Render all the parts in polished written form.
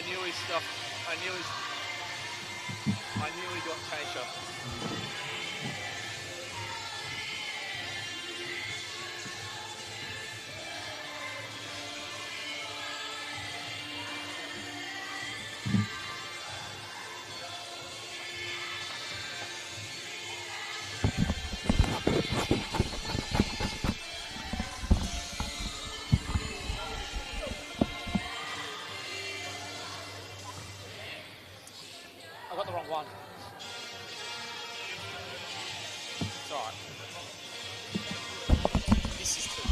I nearly stuffed. I nearly got Tasha. I got the wrong one. It's all right. This is two.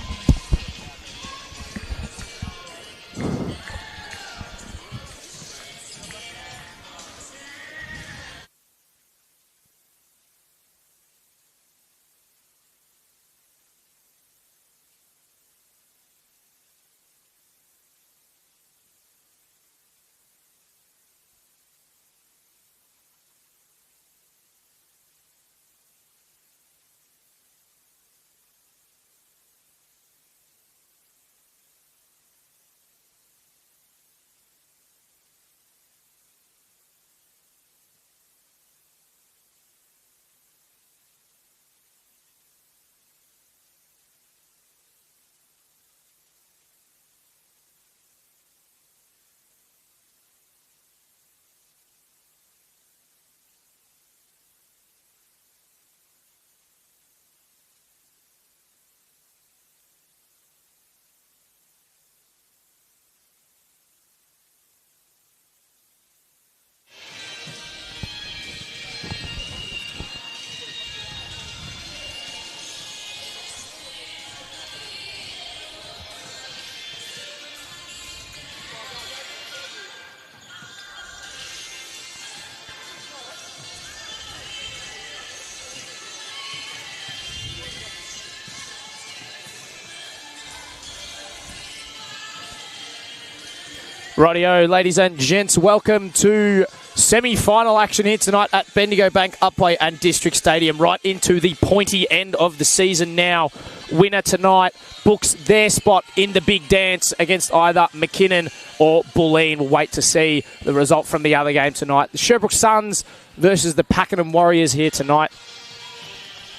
Rightio, ladies and gents, welcome to semi-final action here tonight at Bendigo Bank, Upwey and District Stadium. Right into the pointy end of the season now. Winner tonight books their spot in the big dance against either McKinnon or Bulleen. We'll wait to see the result from the other game tonight. The Sherbrooke Suns versus the Pakenham Warriors here tonight.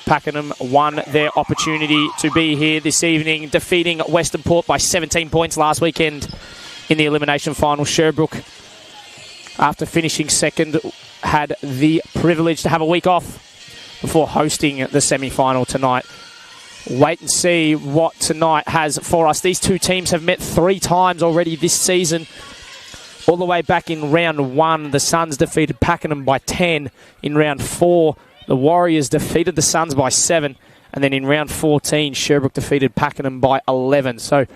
Pakenham won their opportunity to be here this evening, defeating Western Port by 17 points last weekend in the elimination final. Sherbrooke, after finishing second, had the privilege to have a week off before hosting the semi-final tonight. Wait and see what tonight has for us. These two teams have met 3 times already this season. All the way back in round 1, the Suns defeated Pakenham by 10. In round 4, the Warriors defeated the Suns by 7. And then in round 14, Sherbrooke defeated Pakenham by 11. So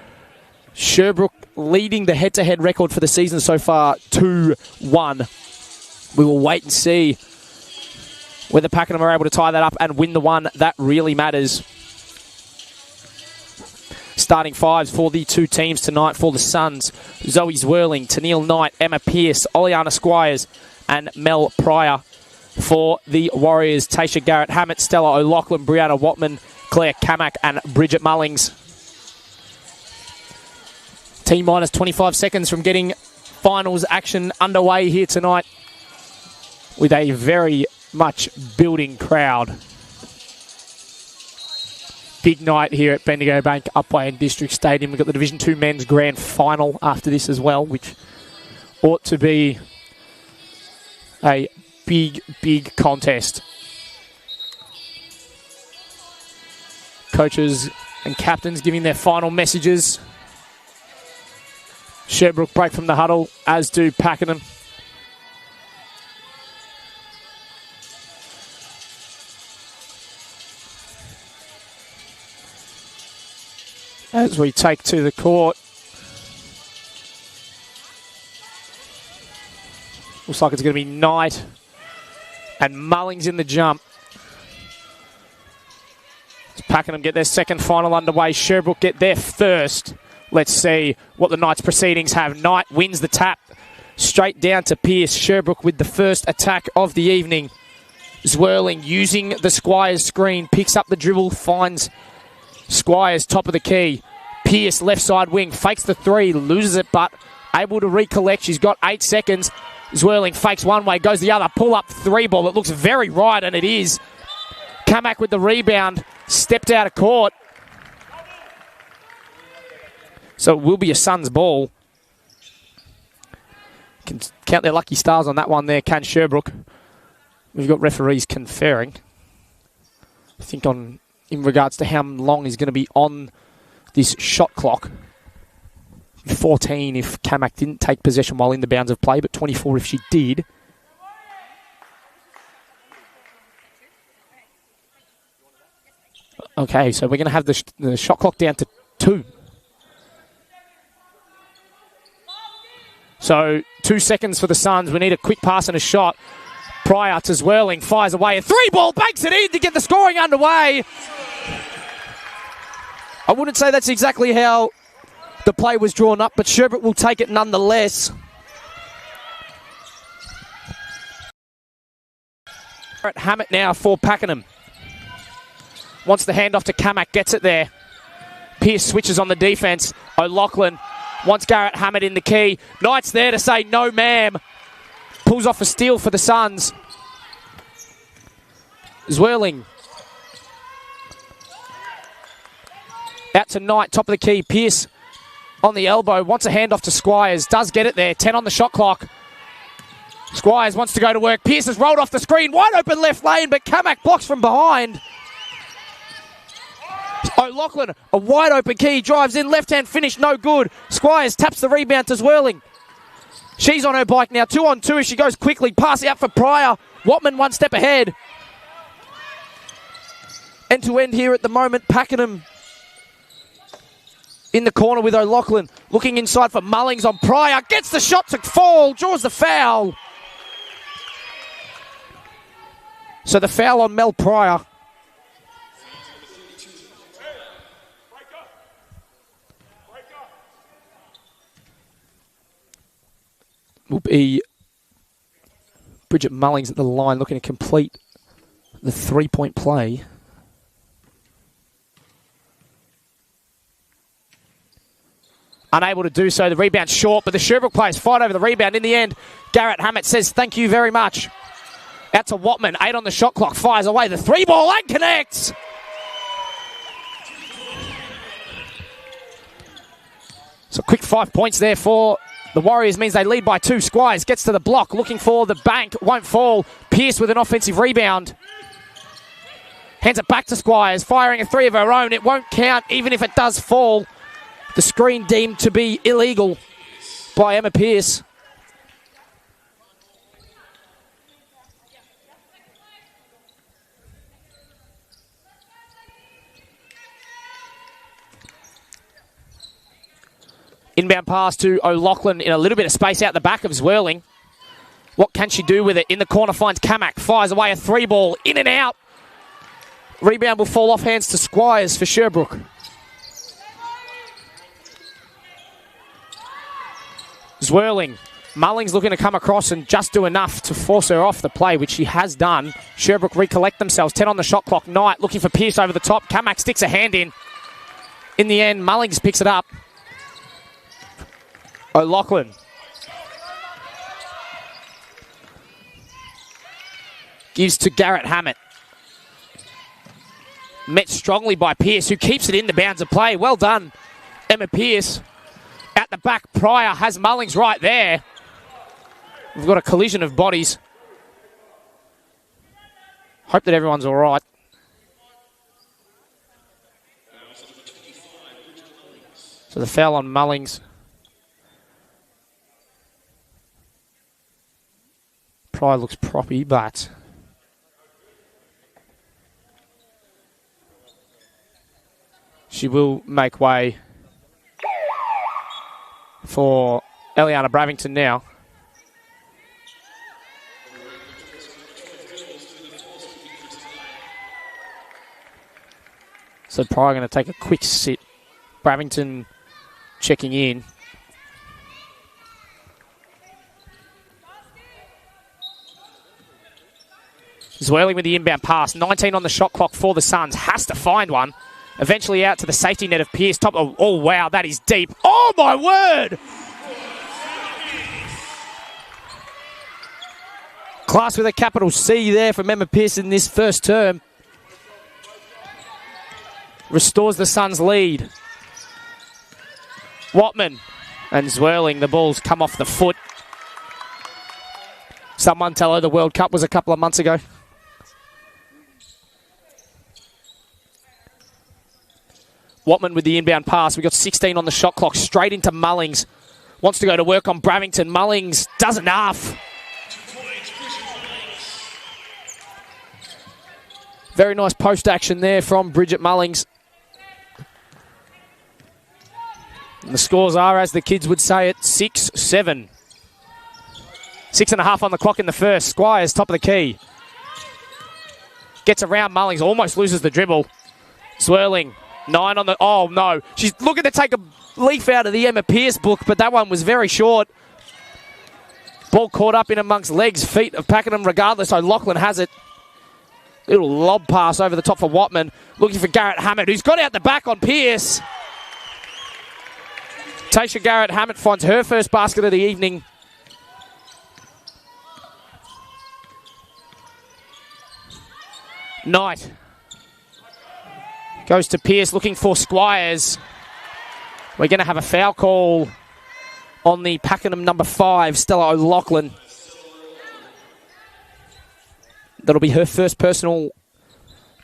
Sherbrooke leading the head-to-head record for the season so far, 2-1. We will wait and see whether Pakenham are able to tie that up and win the one that really matters. Starting fives for the two teams tonight for the Suns: Zoe Zwirling, Tennille Knight, Emma Pearce, Oleana Squires and Mel Pryor. For the Warriors: Tasha Garrett Hammett, Stella O'Loughlin, Brianna Watman, Claire Kamak and Bridget Mullings. T-minus 25 seconds from getting finals action underway here tonight with a very much building crowd. Big night here at Bendigo Bank, Upwey and District Stadium. We've got the Division 2 Men's Grand Final after this as well, which ought to be a big, big contest. Coaches and captains giving their final messages. Sherbrooke break from the huddle, as do Pakenham. As we take to the court. Looks like it's going to be Knight and Mullings in the jump. As Pakenham get their second final underway, Sherbrooke get their first. Let's see what the Knights proceedings have. Knight wins the tap straight down to Pearce. Sherbrooke with the first attack of the evening. Zwirling using the Squires screen, picks up the dribble, finds Squires top of the key. Pearce left side wing, fakes the three, loses it, but able to recollect. She's got 8 seconds. Zwirling fakes one way, goes the other. Pull up 3 ball. It looks very right, and it is. Kamak with the rebound. Stepped out of court. So it will be a Suns ball. Can count their lucky stars on that one there, can Sherbrooke. We've got referees conferring. I think in regards to how long is going to be on this shot clock. 14 if Kamak didn't take possession while in the bounds of play, but 24 if she did. Okay, so we're going to have the shot clock down to 2. So 2 seconds for the Suns. We need a quick pass and a shot. Pryor to Zwirling, fires away. A 3 ball, banks it in to get the scoring underway. I wouldn't say that's exactly how the play was drawn up, but Sherbrooke will take it nonetheless. Hammett now for Pakenham. Wants the handoff to Kamak, gets it there. Pearce switches on the defence. O'Loughlin wants Garrett Hammett in the key. Knight's there to say no ma'am. Pulls off a steal for the Suns. Zwirling. Out to Knight, top of the key. Pearce on the elbow. Wants a handoff to Squires. Does get it there. 10 on the shot clock. Squires wants to go to work. Pearce has rolled off the screen. Wide open left lane, but Kamak blocks from behind. O'Loughlin, a wide open key. Drives in. Left-hand finish. No good. Squires taps the rebound to Zwirling. She's on her bike now. 2 on 2 as she goes quickly. Pass out for Pryor. Watman 1 step ahead. End to end here at the moment. Pakenham in the corner with O'Loughlin. Looking inside for Mullings on Pryor. Gets the shot to fall. Draws the foul. So the foul on Mel Pryor. Will be Bridget Mullings at the line looking to complete the 3-point play. Unable to do so. The rebound short, but the Sherbrooke players fight over the rebound. In the end, Garrett Hammett says thank you very much. Out to Watman. 8 on the shot clock. Fires away the 3 ball and connects. So quick 5 points there for the Warriors, means they lead by 2. Squires gets to the block, looking for the bank, won't fall. Pearce with an offensive rebound. Hands it back to Squires, firing a 3 of her own. It won't count, even if it does fall. The screen deemed to be illegal by Emma Pearce. Inbound pass to O'Loughlin in a little bit of space out the back of Zwirling. What can she do with it? In the corner finds Kamak. Fires away a 3 ball. In and out. Rebound will fall off hands to Squires for Sherbrooke. Zwirling. Mullings looking to come across and just do enough to force her off the play, which she has done. Sherbrooke recollect themselves. 10 on the shot clock. Knight looking for Pearce over the top. Kamak sticks a hand in. In the end, Mullings picks it up. O'Loughlin. Gives to Garrett Hammett. Met strongly by Pearce, who keeps it in the bounds of play. Well done, Emma Pearce. At the back, Pryor has Mullings right there. We've got a collision of bodies. Hope that everyone's all right. So the foul on Mullings. Pryor looks proppy, but she will make way for Eliana Bravington now. So Pryor going to take a quick sit. Bravington checking in. Zwirling with the inbound pass. 19 on the shot clock for the Suns. Has to find one. Eventually out to the safety net of Pearce. Top of, oh, wow, that is deep. Oh, my word! Class with a capital C there from Emma Pearson this first term. Restores the Suns' lead. Watman and Zwirling. The ball's come off the foot. Someone tell her the World Cup was a couple of months ago. Watman with the inbound pass. We've got 16 on the shot clock. Straight into Mullings. Wants to go to work on Bravington. Mullings does enough. Very nice post action there from Bridget Mullings. And the scores are, as the kids would say it, 6-7. 6.5 on the clock in the first. Squires, top of the key. Gets around Mullings, almost loses the dribble. Swirling, 9 on the... Oh, no. She's looking to take a leaf out of the Emma Pearce book, but that one was very short. Ball caught up in amongst legs, feet of Pakenham regardless. O'Loughlin has it. Little lob pass over the top for Watman. Looking for Garrett Hammett, who's got out the back on Pearce. Tasha Garrett Hammett finds her first basket of the evening. Knight goes to Pearce looking for Squires. We're going to have a foul call on the Pakenham number 5, Stella O'Loughlin. That'll be her first personal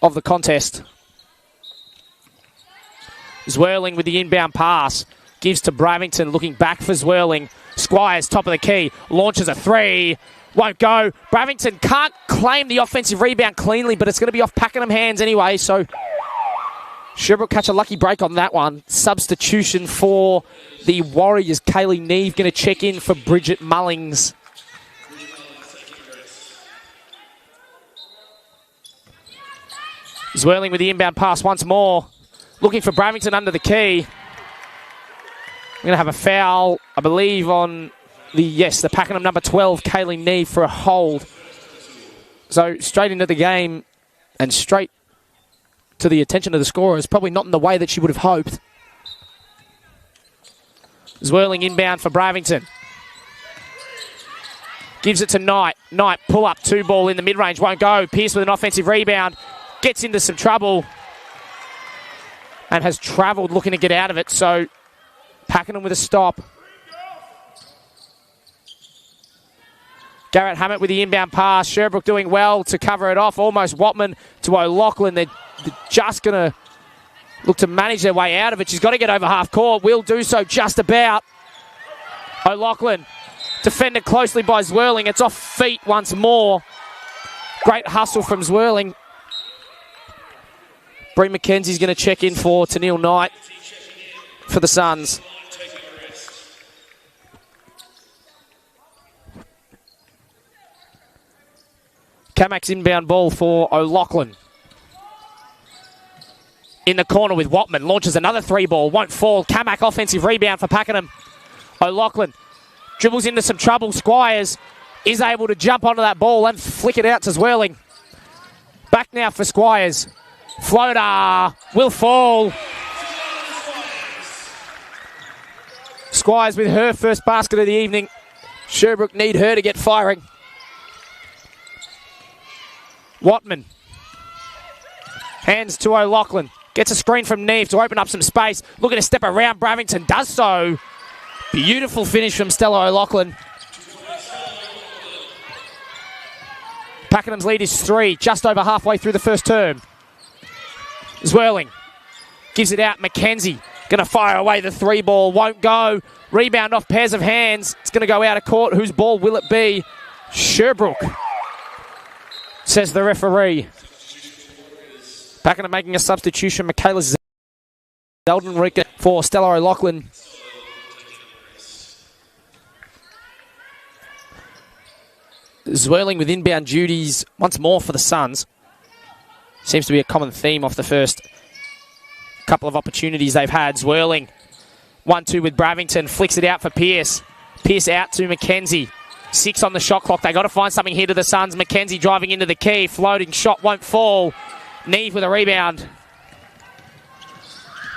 of the contest. Zwirling with the inbound pass. Gives to Bravington, looking back for Zwirling. Squires, top of the key. Launches a 3. Won't go. Bravington can't claim the offensive rebound cleanly, but it's going to be off Pakenham hands anyway, so Sherbrooke catch a lucky break on that one. Substitution for the Warriors. Kaylee Neve going to check in for Bridget Mullings. Zwirling with the inbound pass once more. Looking for Bravington under the key. We're going to have a foul, I believe, on the Pakenham number 12, Kaylee Neve, for a hold. So straight into the game and straight to the attention of the scorers. Probably not in the way that she would have hoped. Zwirling inbound for Bravington. Gives it to Knight. Knight pull up, 2 ball in the mid-range, won't go. Pearce with an offensive rebound. Gets into some trouble. And has travelled looking to get out of it. So Pakenham with a stop. Garrett Hammett with the inbound pass. Sherbrooke doing well to cover it off. Almost Watman to O'Loughlin. They're just going to look to manage their way out of it. She's got to get over half court. Will do so just about. O'Loughlin defended closely by Zwirling. It's off feet once more. Great hustle from Zwirling. Bree McKenzie's going to check in for Tennille Knight for the Suns. Kamak's inbound ball for O'Loughlin. In the corner with Watman. Launches another 3 ball. Won't fall. Kamak offensive rebound for Pakenham. O'Loughlin dribbles into some trouble. Squires is able to jump onto that ball and flick it out to Zwirling. Back now for Squires. Floater will fall. Squires with her first basket of the evening. Sherbrooke need her to get firing. Watman. Hands to O'Loughlin. Gets a screen from Neve to open up some space. Looking to step around Bravington. Does so. Beautiful finish from Stella O'Loughlin. Pakenham's lead is 3. Just over halfway through the first term. Zwirling. Gives it out. McKenzie. Going to fire away the 3 ball. Won't go. Rebound off pairs of hands. It's going to go out of court. Whose ball will it be? Sherbrooke, says the referee. Pakenham making a substitution. Michaela Zeldenrick for Stella O'Loughlin. Zwirling with inbound duties once more for the Suns. Seems to be a common theme off the first couple of opportunities they've had. Zwirling 1-2 with Bravington. Flicks it out for Pearce. Pearce out to McKenzie. 6 on the shot clock. They got to find something here to the Suns. McKenzie driving into the key. Floating shot won't fall. Neve with a rebound.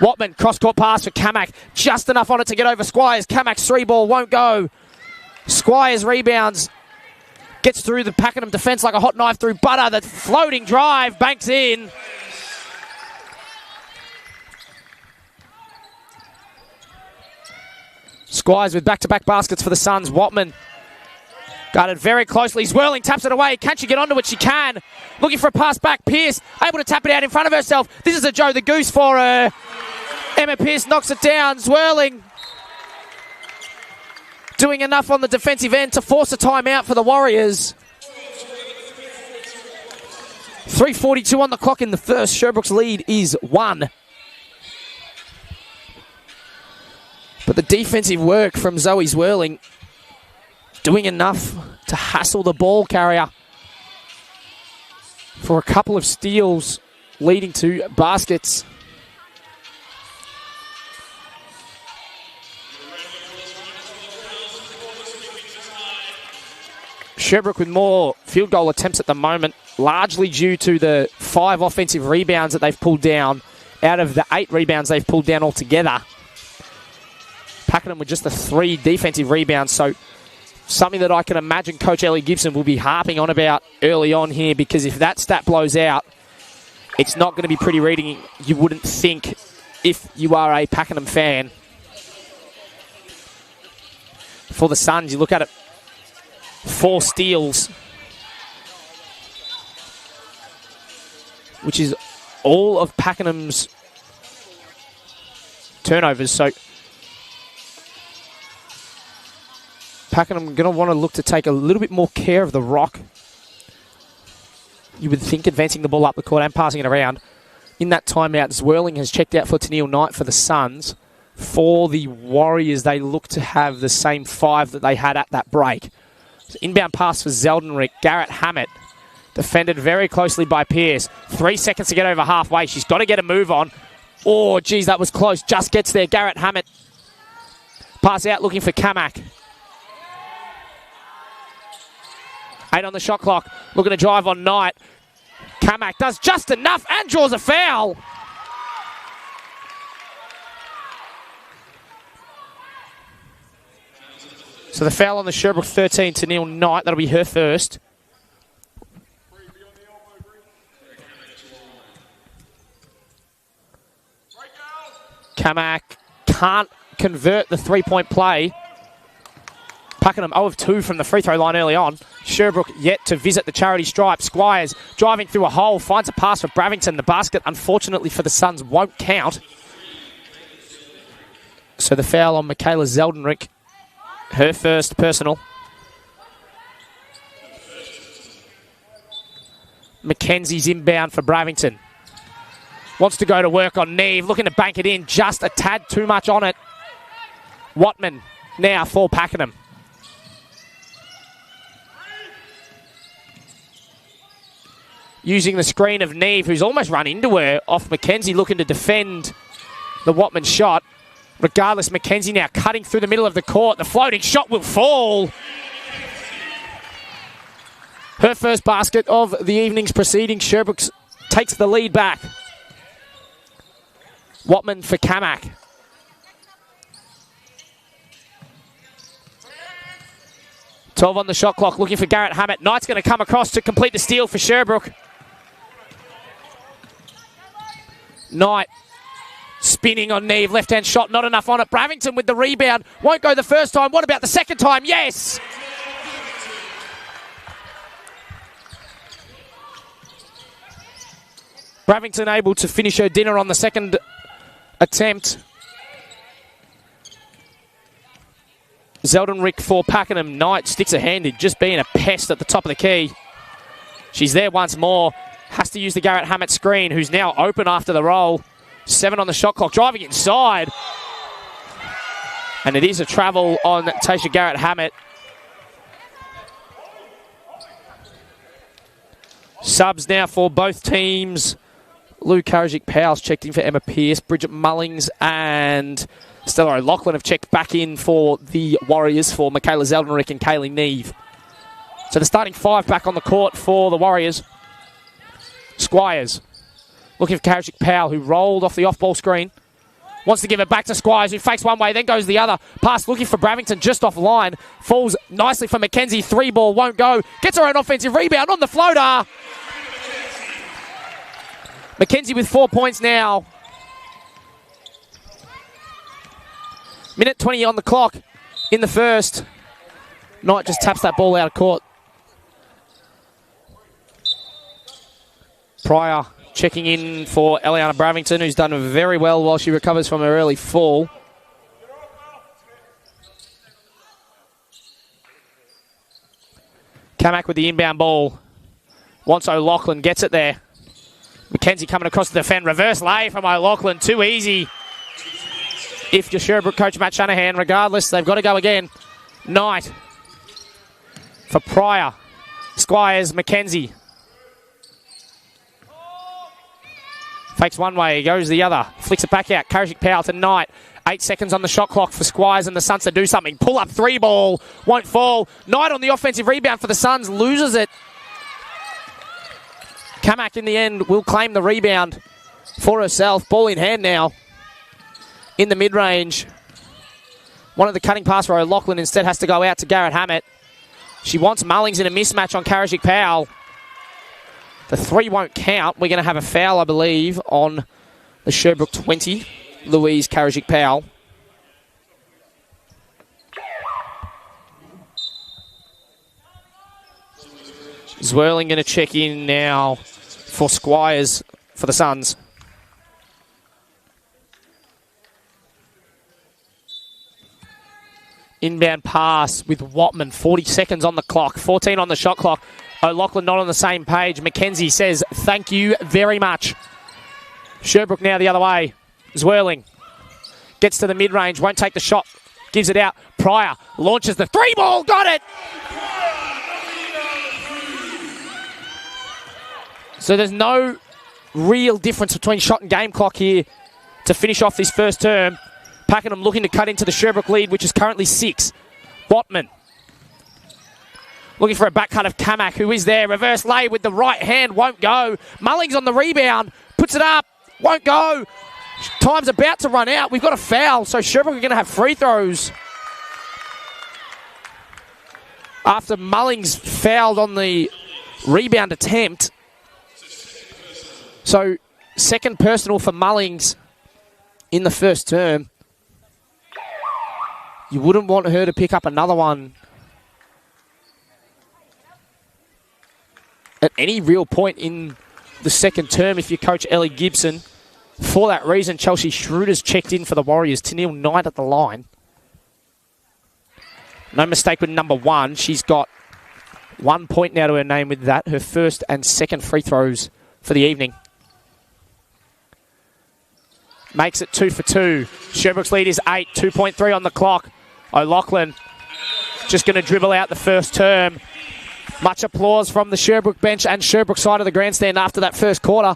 Watman, cross-court pass for Kamak. Just enough on it to get over Squires. Kamak's 3 ball won't go. Squires rebounds. Gets through the Pakenham defence like a hot knife through butter. The floating drive banks in. Squires with back-to-back baskets for the Suns. Watman guarded very closely. Zwirling taps it away. Can she get onto it? She can. Looking for a pass back. Pearce able to tap it out in front of herself. This is a Joe the Goose for her. Emma Pearce knocks it down. Zwirling doing enough on the defensive end to force a timeout for the Warriors. 3:42 on the clock in the first. Sherbrooke's lead is 1. But the defensive work from Zoe Zwirling doing enough to hassle the ball carrier for a couple of steals leading to baskets. Sherbrooke with more field goal attempts at the moment, largely due to the 5 offensive rebounds that they've pulled down out of the 8 rebounds they've pulled down altogether. Pakenham with just the 3 defensive rebounds, so something that I can imagine Coach Ellie Gibson will be harping on about early on here, because if that stat blows out, it's not going to be pretty reading, you wouldn't think, if you are a Pakenham fan. For the Suns, you look at it, 4 steals, which is all of Pakenham's turnovers, so Pakenham going to want to look to take a little bit more care of the rock. You would think advancing the ball up the court and passing it around. In that timeout, Zwirling has checked out for Tennille Knight for the Suns. For the Warriors, they look to have the same 5 that they had at that break. So inbound pass for Zeldenrick. Garrett Hammett defended very closely by Pearce. 3 seconds to get over halfway. She's got to get a move on. Oh, geez, that was close. Just gets there. Garrett Hammett. Pass out looking for Kamak. 8 on the shot clock. Looking to drive on Knight. Kamak does just enough and draws a foul. So the foul on the Sherbrooke 13 to Tennille Knight. That'll be her first. Kamak can't convert the 3-point play. Pakenham 0 of 2 from the free throw line early on. Sherbrooke yet to visit the charity stripe. Squires driving through a hole, finds a pass for Bravington. The basket, unfortunately for the Suns, won't count. So the foul on Michaela Zeldenrick. Her first personal. Mackenzie's inbound for Bravington. Wants to go to work on Neve. Looking to bank it in. Just a tad too much on it. Watman now for Pakenham. Using the screen of Neve, who's almost run into her, off Mackenzie, looking to defend the Watman shot. Regardless, Mackenzie now cutting through the middle of the court. The floating shot will fall. Her first basket of the evening's proceedings. Sherbrooke takes the lead back. Watman for Kamak. .12 on the shot clock, looking for Garrett Hammett. Knight's going to come across to complete the steal for Sherbrooke. Knight spinning on Neve, left-hand shot, not enough on it. Bravington with the rebound, won't go the first time. What about the second time? Yes! Bravington able to finish her dinner on the second attempt. Zeldenrick for Pakenham. Knight sticks a hand in, just being a pest at the top of the key. She's there once more. Has to use the Garrett Hammett screen, who's now open after the roll. 7 on the shot clock, driving inside. And it is a travel on Tasha Garrett Hammett. Subs now for both teams. Lou Karajic-Powell's checked in for Emma Pearce. Bridget Mullings and Stella O'Loughlin have checked back in for the Warriors for Michaela Zeldenrick and Kaylee Neve. So the starting 5 back on the court for the Warriors. Squires looking for Karajic-Powell, who rolled off the off-ball screen. Wants to give it back to Squires, who fakes one way, then goes the other. Pass looking for Bravington just off line. Falls nicely for Mackenzie. 3-ball, won't go. Gets her own offensive rebound on the floater. Mackenzie with 4 points now. Minute 20 on the clock in the first. Knight just taps that ball out of court. Pryor checking in for Eliana Bravington, who's done very well while she recovers from her early fall. Kamak with the inbound ball. Wants O'Loughlin, gets it there. Mackenzie coming across the defend. Reverse lay from O'Loughlin. Too easy. If you're Sherbrooke coach Matt Shanahan, regardless, they've got to go again. Knight for Pryor. Squires, Mackenzie. Fakes one way, goes the other. Flicks it back out. Karajik Powell to Knight. 8 seconds on the shot clock for Squires and the Suns to do something. Pull up 3-ball. Won't fall. Knight on the offensive rebound for the Suns. Loses it. Kamak in the end will claim the rebound for herself. Ball in hand now. In the mid-range. One of the cutting pass for O'Loughlin instead has to go out to Garrett Hammett. She wants Mullings in a mismatch on Karajik Powell. The 3 won't count. We're going to have a foul, I believe, on the Sherbrooke 20. Louise Karajik Powell. Zwirling going to check in now for Squires for the Suns. Inbound pass with Watman. 40 seconds on the clock. 14 on the shot clock. O'Loughlin not on the same page. Mackenzie says, thank you very much. Sherbrooke now the other way. Zwirling gets to the mid-range. Won't take the shot. Gives it out. Pryor launches the 3-ball. Got it! So there's no real difference between shot and game clock here to finish off this first term. Pakenham looking to cut into the Sherbrooke lead, which is currently 6. Botman looking for a back cut of Kamak, who is there. Reverse lay with the right hand, won't go. Mullings on the rebound, puts it up, won't go. Time's about to run out. We've got a foul, so Sherbrooke are going to have free throws. After Mullings fouled on the rebound attempt. So, second personal for Mullings in the first term. You wouldn't want her to pick up another one at any real point in the second term if you coach Ellie Gibson. For that reason, Chelsea Schroeder's checked in for the Warriors. Tennille Knight at the line. No mistake with number 1. She's got 1 point now to her name with that. Her first and second free throws for the evening. Makes it 2 for 2. Sherbrooke's lead is 8. 2.3 on the clock. O'Loughlin just going to dribble out the first term. Much applause from the Sherbrooke bench and Sherbrooke side of the grandstand after that first quarter.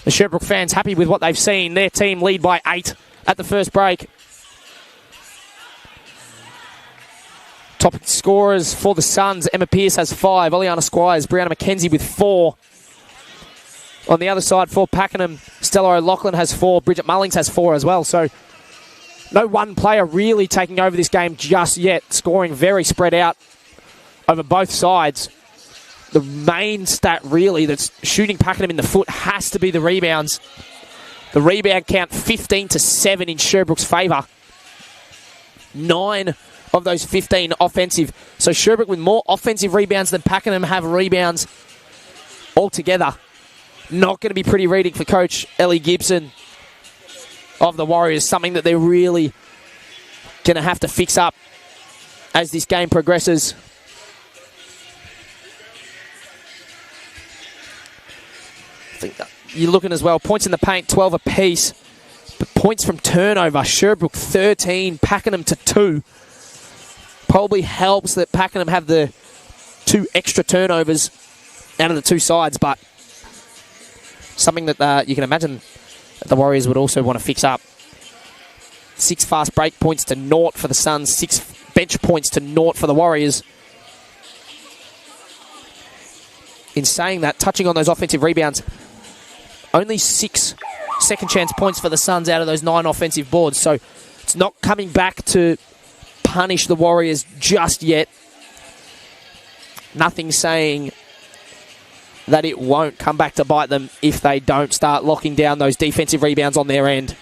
The Sherbrooke fans happy with what they've seen. Their team lead by 8 at the first break. Top scorers for the Suns. Emma Pearce has 5. Oleana Squires, Brianna Mackenzie with 4. On the other side for Pakenham, Stella O'Loughlin has 4. Bridget Mullings has 4 as well. So no one player really taking over this game just yet. Scoring very spread out over both sides. The main stat really that's shooting Pakenham in the foot has to be the rebounds. The rebound count 15-7 in Sherbrooke's favour. 9 of those 15 offensive. So Sherbrooke with more offensive rebounds than Pakenham have rebounds altogether. Not going to be pretty reading for Coach Ellie Gibson of the Warriors. Something that they're really going to have to fix up as this game progresses. I think you're looking as well. Points in the paint, 12 apiece. But points from turnover, Sherbrooke 13, Pakenham to 2. Probably helps that Pakenham have the 2 extra turnovers out of the 2 sides, but something that you can imagine that the Warriors would also want to fix up. 6 fast break points to 0 for the Suns. 6 bench points to 0 for the Warriors. In saying that, touching on those offensive rebounds, only 6 second chance points for the Suns out of those 9 offensive boards. So it's not coming back to punish the Warriors just yet. Nothing saying that it won't come back to bite them if they don't start locking down those defensive rebounds on their end.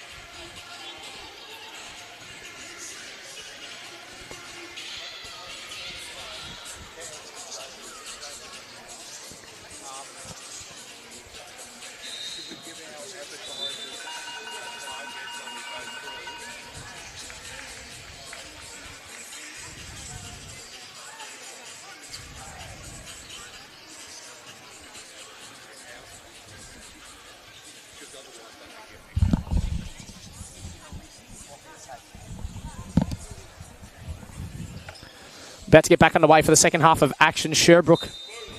About to get back underway for the second half of action. Sherbrooke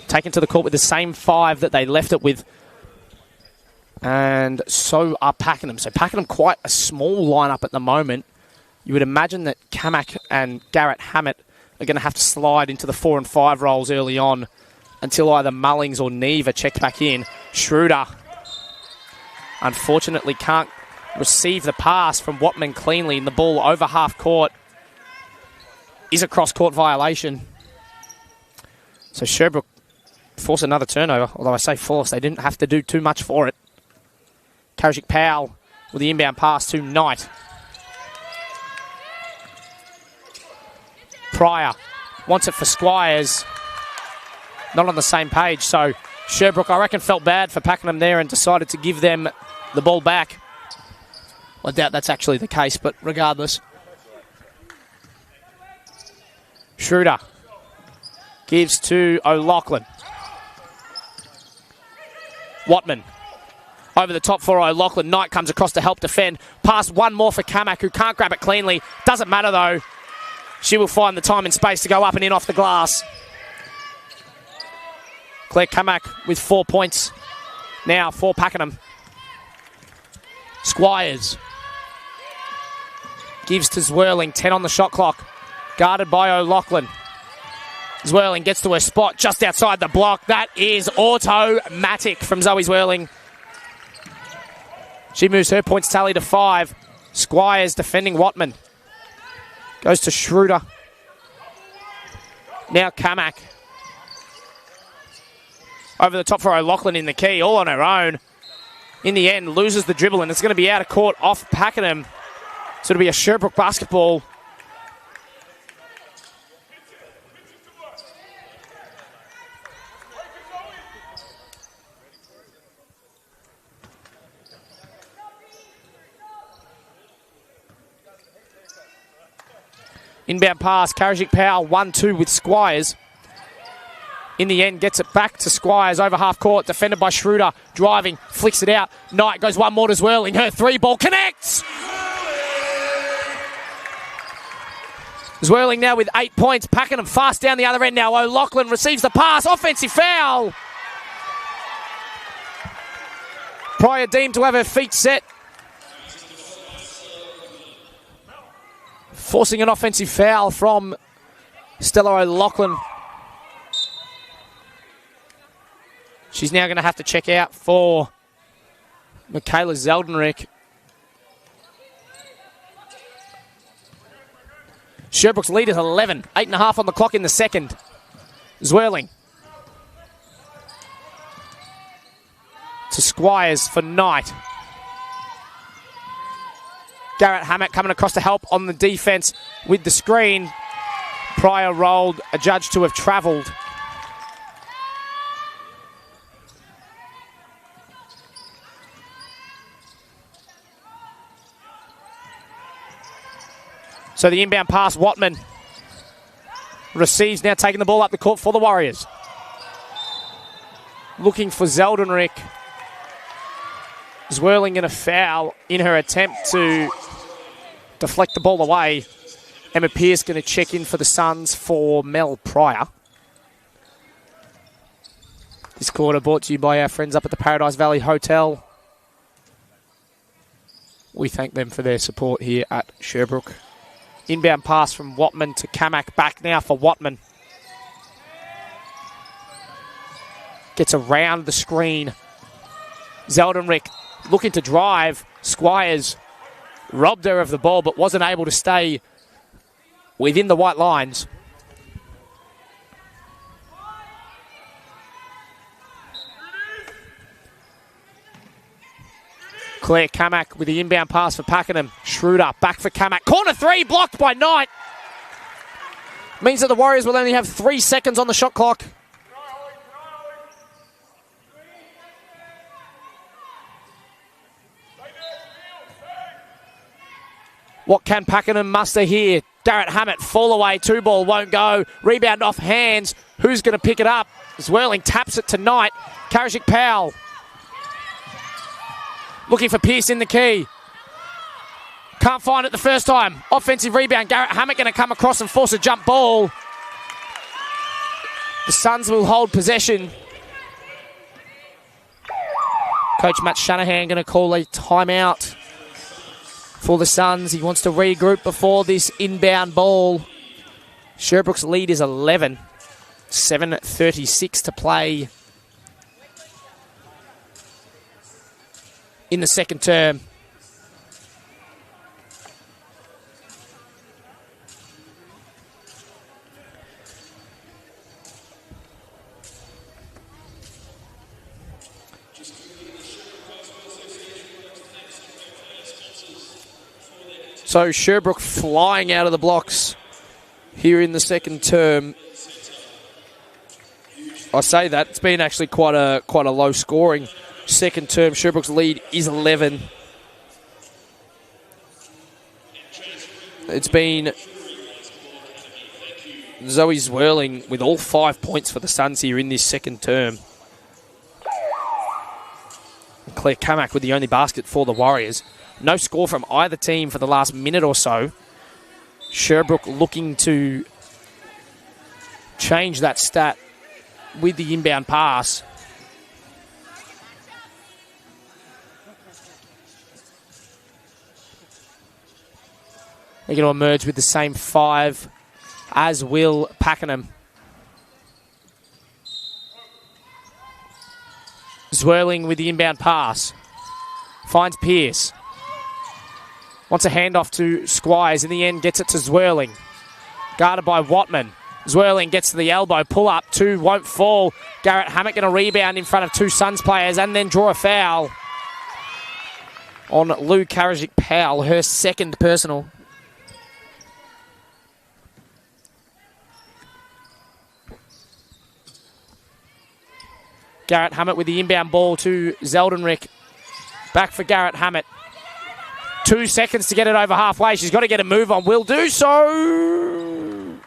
taken to the court with the same 5 that they left it with. And so are Pakenham. So Pakenham quite a small lineup at the moment. You would imagine that Kamak and Garrett Hammett are going to have to slide into the 4 and 5 roles early on until either Mullings or Neve are checked back in. Schroeder, unfortunately, can't receive the pass from Watman cleanly, and the ball over half court is a cross-court violation. So Sherbrooke force another turnover, although I say force, they didn't have to do too much for it. Karajik Powell with the inbound pass to Knight. Pryor wants it for Squires. Not on the same page, so Sherbrooke, I reckon, felt bad for Pakenham there and decided to give them the ball back. I doubt that's actually the case, but regardless. Schroeder gives to O'Loughlin. Watman over the top for O'Loughlin. Knight comes across to help defend. Pass one more for Kamak, who can't grab it cleanly. Doesn't matter though. She will find the time and space to go up and in off the glass. Claire Kamak with 4 points now for Pakenham. Squires gives to Zwirling. 10 on the shot clock. Guarded by O'Loughlin. Zwirling gets to her spot just outside the block. That is automatic from Zoe Zwirling. She moves her points tally to 5. Squires defending Watman. Goes to Schroeder. Now Kamak. Over the top for O'Loughlin in the key, all on her own. In the end, loses the dribble, and it's going to be out of court off Pakenham. So it'll be a Sherbrooke basketball. Inbound pass, Karajik Powell, 1-2 with Squires. In the end, gets it back to Squires over half court, defended by Schroeder, driving, flicks it out. Knight goes one more to Zwirling, her 3-ball connects! Zwirling now with 8 points, Pakenham fast down the other end now. O'Loughlin receives the pass, offensive foul! Pryor deemed to have her feet set. Forcing an offensive foul from Stella O'Loughlin. She's now going to have to check out for Michaela Zeldenrick. Sherbrooke's lead is 11. 8.5 on the clock in the second. Zwirling. To Squires for Knight. Garrett Hammett coming across to help on the defense with the screen. Pryor rolled, adjudged to have travelled. So the inbound pass, Watman receives, now taking the ball up the court for the Warriors. Looking for Zeldenrick. Zwirling in a foul in her attempt to deflect the ball away. Emma Pearce going to check in for the Suns for Mel Pryor. This quarter brought to you by our friends up at the Paradise Valley Hotel. We thank them for their support here at Sherbrooke. Inbound pass from Watman to Kamak. Back now for Watman. Gets around the screen. Zeldenrick looking to drive. Squires robbed her of the ball but wasn't able to stay within the white lines. Claire Kamak with the inbound pass for Pakenham. Schroeder back for Kamak. Corner three, blocked by Knight. Means that the Warriors will only have 3 seconds on the shot clock. What can Pakenham muster here? Garrett Hammett, fall away, 2-ball, won't go. Rebound off hands. Who's going to pick it up? Zwirling taps it to Knight. Karajik Powell. Looking for Pearce in the key. Can't find it the first time. Offensive rebound. Garrett Hammett going to come across and force a jump ball. The Suns will hold possession. Coach Matt Shanahan going to call a timeout for the Suns. He wants to regroup before this inbound ball. Sherbrooke's lead is 11. 7:36 to play in the second term. So Sherbrooke flying out of the blocks here in the second term. I say that it's been actually quite a low scoring second term. Sherbrooke's lead is 11. It's been Zoe Zwirling with all 5 points for the Suns here in this second term. Claire Kamak with the only basket for the Warriors. No score from either team for the last minute or so. Sherbrooke looking to change that stat with the inbound pass. They're going to emerge with the same 5 as will Pakenham. Zwirling with the inbound pass. Finds Pearce. Wants a handoff to Squires. In the end, gets it to Zwirling. Guarded by Watman. Zwirling gets to the elbow. Pull up. 2 won't fall. Garrett Hammett going to rebound in front of 2 Suns players and then draw a foul on Lou Karajik Powell, her second personal. Garrett Hammett with the inbound ball to Zeldenrick. Back for Garrett Hammett. 2 seconds to get it over halfway. She's got to get a move on. Will do so.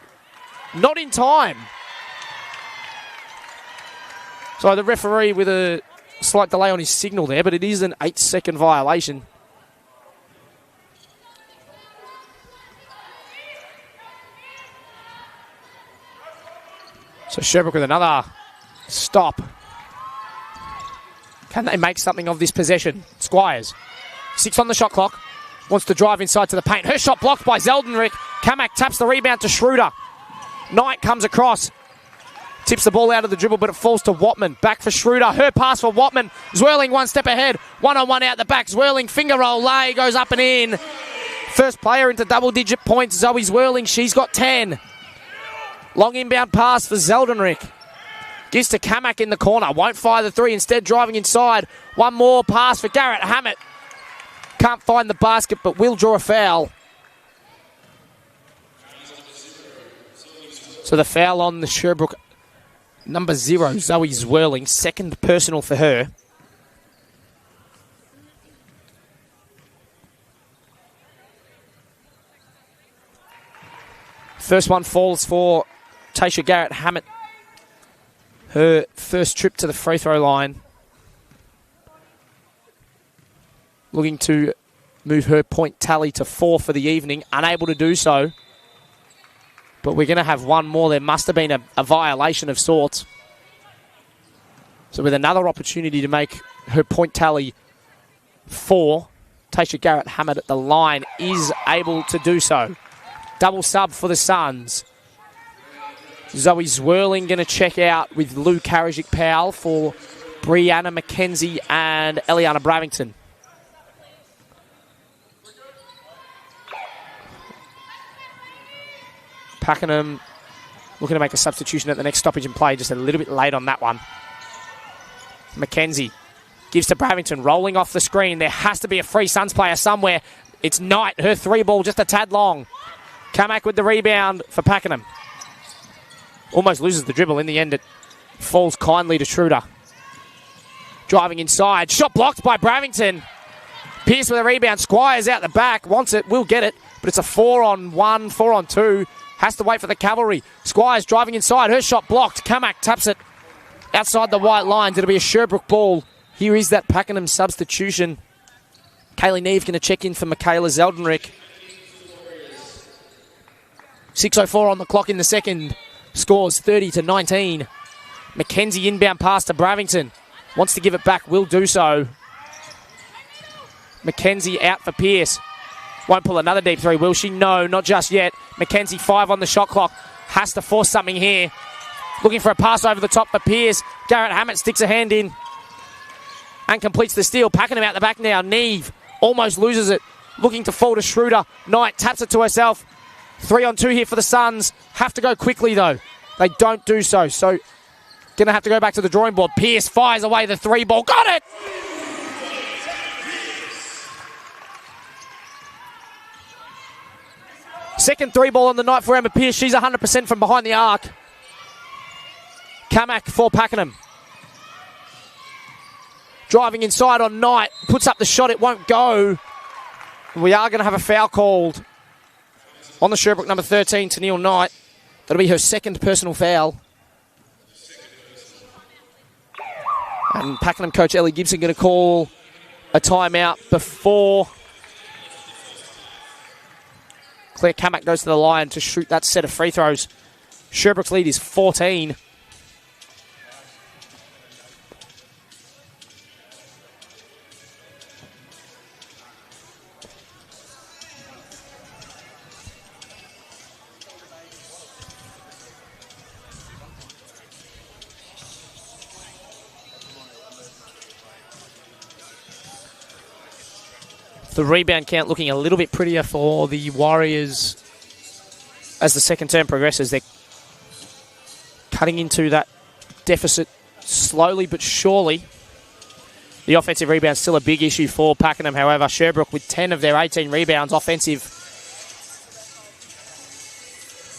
Not in time. So the referee with a slight delay on his signal there, but it is an 8-second violation. So Sherbrooke with another stop. Can they make something of this possession? Squires. 6 on the shot clock. Wants to drive inside to the paint. Her shot blocked by Zeldenrick. Kamak taps the rebound to Schroeder. Knight comes across. Tips the ball out of the dribble, but it falls to Watman. Back for Schroeder. Her pass for Watman. Zwirling 1 step ahead. 1-on-1 out the back. Zwirling finger roll lay. Goes up and in. First player into double-digit points. Zoe Zwirling. She's got 10. Long inbound pass for Zeldenrick. Gives to Kamak in the corner. Won't fire the 3. Instead driving inside. One more pass for Garrett Hammett. Can't find the basket, but will draw a foul. So the foul on the Sherbrooke number 0, Zoe Zwirling. Second personal for her. First one falls for Tasha Garrett Hammett. Her first trip to the free throw line. Looking to move her point tally to 4 for the evening. Unable to do so. But we're going to have one more. There must have been a violation of sorts. So with another opportunity to make her point tally 4, Tasha Garrett Hammett at the line is able to do so. Double sub for the Suns. Zoe Zwirling going to check out with Lou Karajik Powell for Brianna McKenzie and Eliana Bravington. Pakenham looking to make a substitution at the next stoppage in play, just a little bit late on that one. Mackenzie gives to Bravington, rolling off the screen. There has to be a free Suns player somewhere. It's Knight, her 3-ball just a tad long. Kamak with the rebound for Pakenham. Almost loses the dribble. In the end, it falls kindly to Schroeder. Driving inside. Shot blocked by Bravington. Pierce with a rebound. Squires out the back. Wants it. Will get it. But it's a 4-on-1, 4-on-2. Has to wait for the cavalry. Squires driving inside. Her shot blocked. Kamak taps it outside the white lines. It'll be a Sherbrooke ball. Here is that Pakenham substitution. Kaylee Neve going to check in for Michaela Zeldinrick. 6:04 on the clock in the second. Scores 30-19. Mackenzie inbound pass to Bravington. Wants to give it back. Will do so. Mackenzie out for Pierce. Won't pull another deep three, will she? No, not just yet. Mackenzie 5 on the shot clock. Has to force something here. Looking for a pass over the top for Pierce. Garrett Hammett sticks a hand in and completes the steal. Packing him out the back now. Neve almost loses it. Looking to fall to Schroeder. Knight taps it to herself. 3-on-2 here for the Suns. Have to go quickly, though. They don't do so. So, going to have to go back to the drawing board. Pierce fires away the 3-ball. Got it! Second 3-ball on the night for Emma Pierce. She's 100% from behind the arc. Kamak for Pakenham. Driving inside on Knight. Puts up the shot. It won't go. We are going to have a foul called on the Sherbrooke number 13, Tennille Knight. That'll be her second personal foul. And Pakenham coach Ellie Gibson going to call a timeout before Claire Kamak goes to the line to shoot that set of free throws. Sherbrooke's lead is 14. The rebound count looking a little bit prettier for the Warriors as the second term progresses. They're cutting into that deficit slowly but surely. The offensive rebound's still a big issue for Pakenham. However, Sherbrooke with 10 of their 18 rebounds offensive.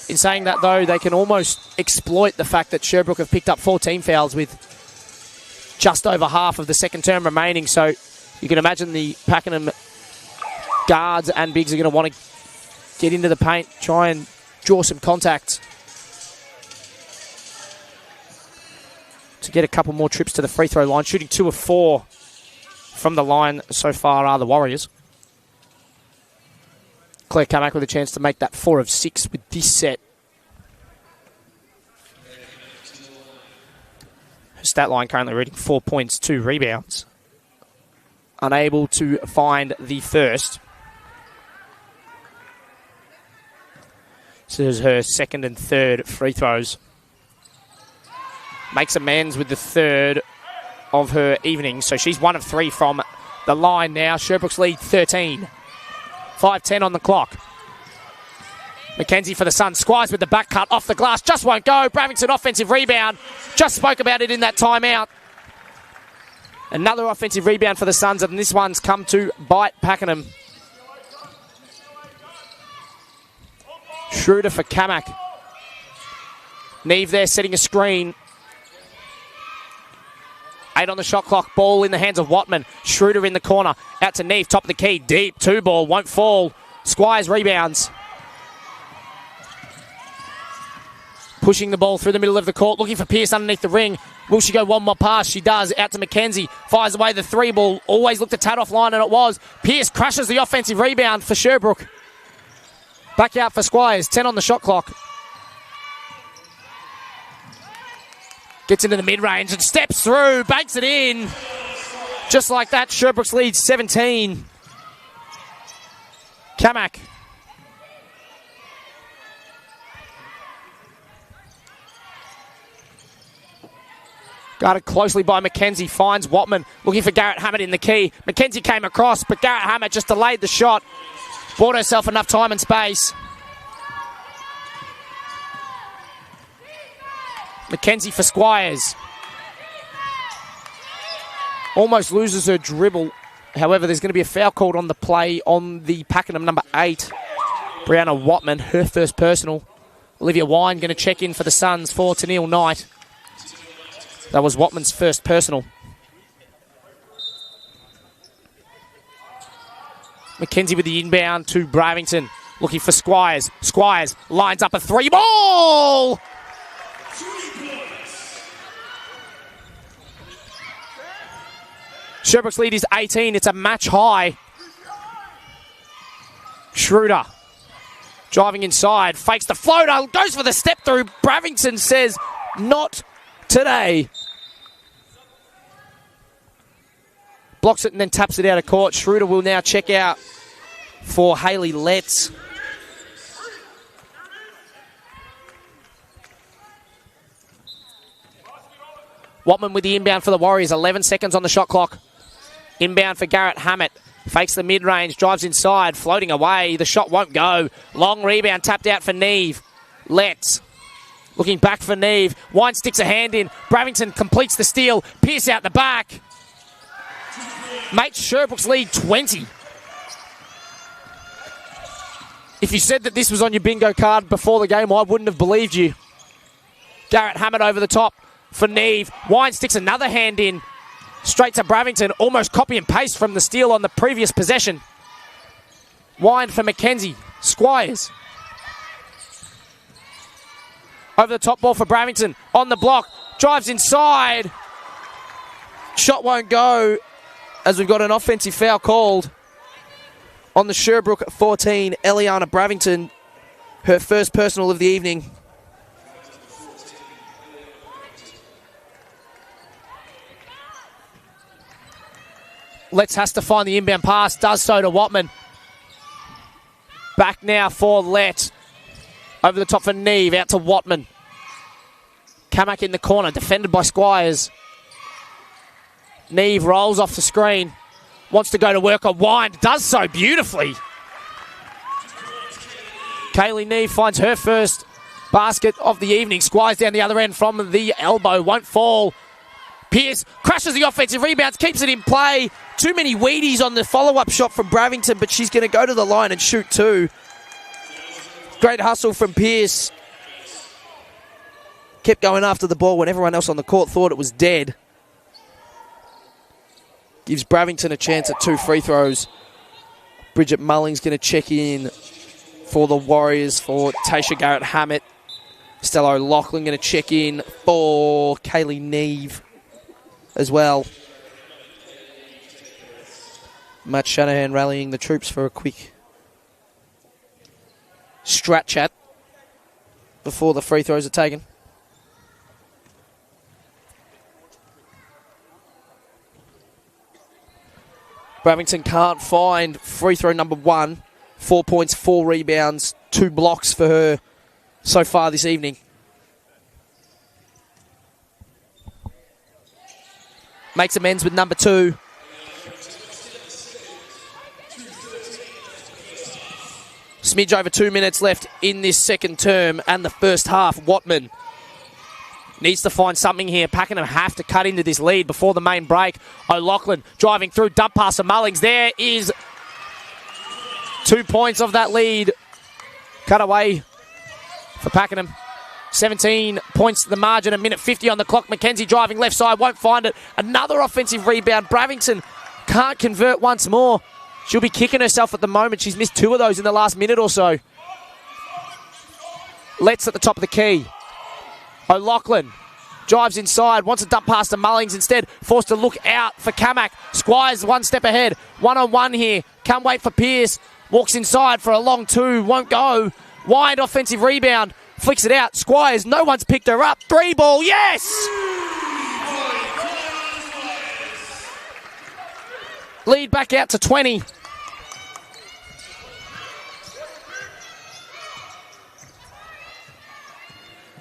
In saying that, though, they can almost exploit the fact that Sherbrooke have picked up 14 fouls with just over half of the second term remaining. So you can imagine the Pakenham guards and bigs are going to want to get into the paint, try and draw some contact to get a couple more trips to the free throw line. Shooting 2 of 4 from the line so far are the Warriors. Claire Kamak with a chance to make that 4 of 6 with this set. Her stat line currently reading 4 points, 2 rebounds. Unable to find the first. So there's her second and third free throws. Makes amends with the third of her evening. So she's 1 of 3 from the line now. Sherbrooke's lead 13. 5:10 on the clock. Mackenzie for the Suns. Squires with the back cut off the glass. Just won't go. Bravington offensive rebound. Just spoke about it in that timeout. Another offensive rebound for the Suns, and this one's come to bite Pakenham. Schroeder for Kamak. Neve there setting a screen. 8 on the shot clock. Ball in the hands of Watman. Schroeder in the corner. Out to Neve. Top of the key. Deep. 2-ball. Won't fall. Squires rebounds. Pushing the ball through the middle of the court. Looking for Pierce underneath the ring. Will she go one more pass? She does. Out to Mackenzie. Fires away the 3-ball. Always looked a tad offline, and it was. Pierce crushes the offensive rebound for Sherbrooke. Back out for Squires. 10 on the shot clock. Gets into the mid-range and steps through. Banks it in. Just like that, Sherbrooke's lead 17. Kamak. Guarded closely by Mackenzie. Finds Watman. Looking for Garrett Hammett in the key. Mackenzie came across, but Garrett Hammett just delayed the shot. Bought herself enough time and space. Mackenzie for Squires. Almost loses her dribble. However, there's going to be a foul called on the play on the Pakenham number 8. Brianna Watman, her first personal. Olivia Wine going to check in for the Suns for Tennille Knight. That was Watman's first personal. Mackenzie with the inbound to Bravington. Looking for Squires. Squires lines up a 3-ball! Sherbrooke's lead is 18. It's a match high. Schroeder driving inside. Fakes the floater. Goes for the step through. Bravington says, not today. Blocks it and then taps it out of court. Schroeder will now check out for Hayley Letts. Watman with the inbound for the Warriors. 11 seconds on the shot clock. Inbound for Garrett Hammett. Fakes the mid-range. Drives inside. Floating away. The shot won't go. Long rebound. Tapped out for Neve. Letts. Looking back for Neve. Wine sticks a hand in. Bravington completes the steal. Pierce out the back. Makes Sherbrooke's lead 20. If you said that this was on your bingo card before the game, I wouldn't have believed you. Garrett Hammett over the top for Neve. Wine sticks another hand in. Straight to Bravington. Almost copy and paste from the steal on the previous possession. Wine for Mackenzie. Squires. Over the top ball for Bravington. On the block. Drives inside. Shot won't go as we've got an offensive foul called on the Sherbrooke 14. Eliana Bravington, her first personal of the evening. Letts has to find the inbound pass. Does so to Watman. Back now for Letts. Over the top for Neve. Out to Watman. Kamak in the corner. Defended by Squires. Neve rolls off the screen. Wants to go to work on Wine. Does so beautifully. Kaylee Neve finds her first basket of the evening. Squires down the other end from the elbow. Won't fall. Pierce crashes the offensive rebounds. Keeps it in play. Too many Wheaties on the follow-up shot from Bravington, but she's going to go to the line and shoot two. Great hustle from Pierce. Kept going after the ball when everyone else on the court thought it was dead. Gives Bravington a chance at 2 free throws. Bridget Mulling's going to check in for the Warriors for Tasha Garrett Hammett. Stella O'Loughlin going to check in for Kaylee Neve as well. Matt Shanahan rallying the troops for a quick strat chat before the free throws are taken. Bravington can't find free throw number 1. 4 points, 4 rebounds, 2 blocks for her so far this evening. Makes amends with number 2. Smidge over 2 minutes left in this second term and the first half. Watman needs to find something here. Pakenham have to cut into this lead before the main break. O'Loughlin driving through, dump pass to Mullings. There is 2 points of that lead. Cut away for Pakenham. 17 points to the margin, a minute 50 on the clock. Mackenzie driving left side, won't find it. Another offensive rebound. Bravington can't convert once more. She'll be kicking herself at the moment. She's missed 2 of those in the last minute or so. Letts at the top of the key. O'Loughlin drives inside, wants a dump pass to Mullings instead. Forced to look out for Kamak. Squires 1 step ahead. 1-on-1 here. Can't wait for Pierce. Walks inside for a long 2. Won't go. Wide offensive rebound. Flicks it out. Squires, no one's picked her up. 3 ball, yes! Lead back out to 20.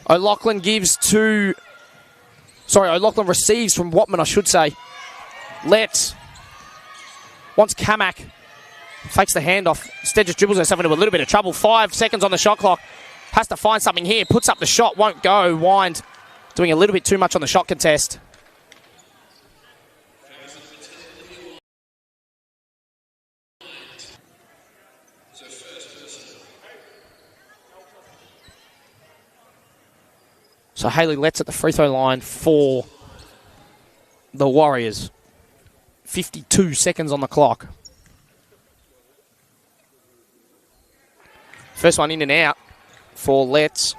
O'Loughlin O'Loughlin receives from Watman, I should say. Letts wants Kamak. Fakes the handoff. Instead just dribbles herself into a little bit of trouble. 5 seconds on the shot clock. Has to find something here. Puts up the shot. Won't go. Wind doing a little bit too much on the shot contest. So Hayley Letts at the free throw line for the Warriors. 52 seconds on the clock. First one in and out for Letts.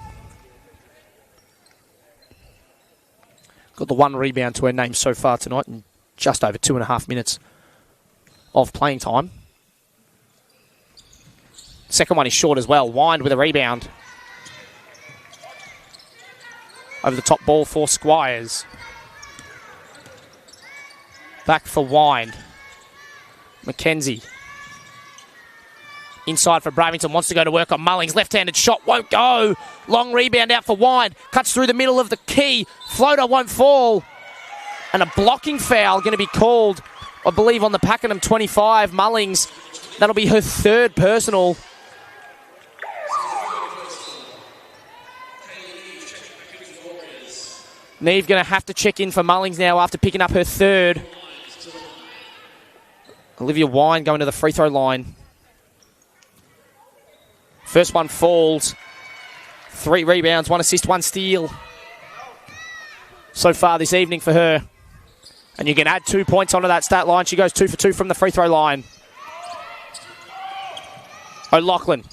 Got the one rebound to her name so far tonight in just over 2.5 minutes of playing time. Second one is short as well. Wind with a rebound. Over the top ball for Squires. Back for Wind. McKenzie. Inside for Bravington. Wants to go to work on Mullings. Left-handed shot won't go. Long rebound out for Wind. Cuts through the middle of the key. Floater won't fall. And a blocking foul going to be called, I believe, on the Pakenham 25. Mullings. That'll be her third personal. Neve going to have to check in for Mullings now after picking up her third. Olivia Wine going to the free throw line. First one falls. 3 rebounds, 1 assist, 1 steal. So far this evening for her. And you can add 2 points onto that stat line. She goes 2 for 2 from the free throw line. O'Loughlin.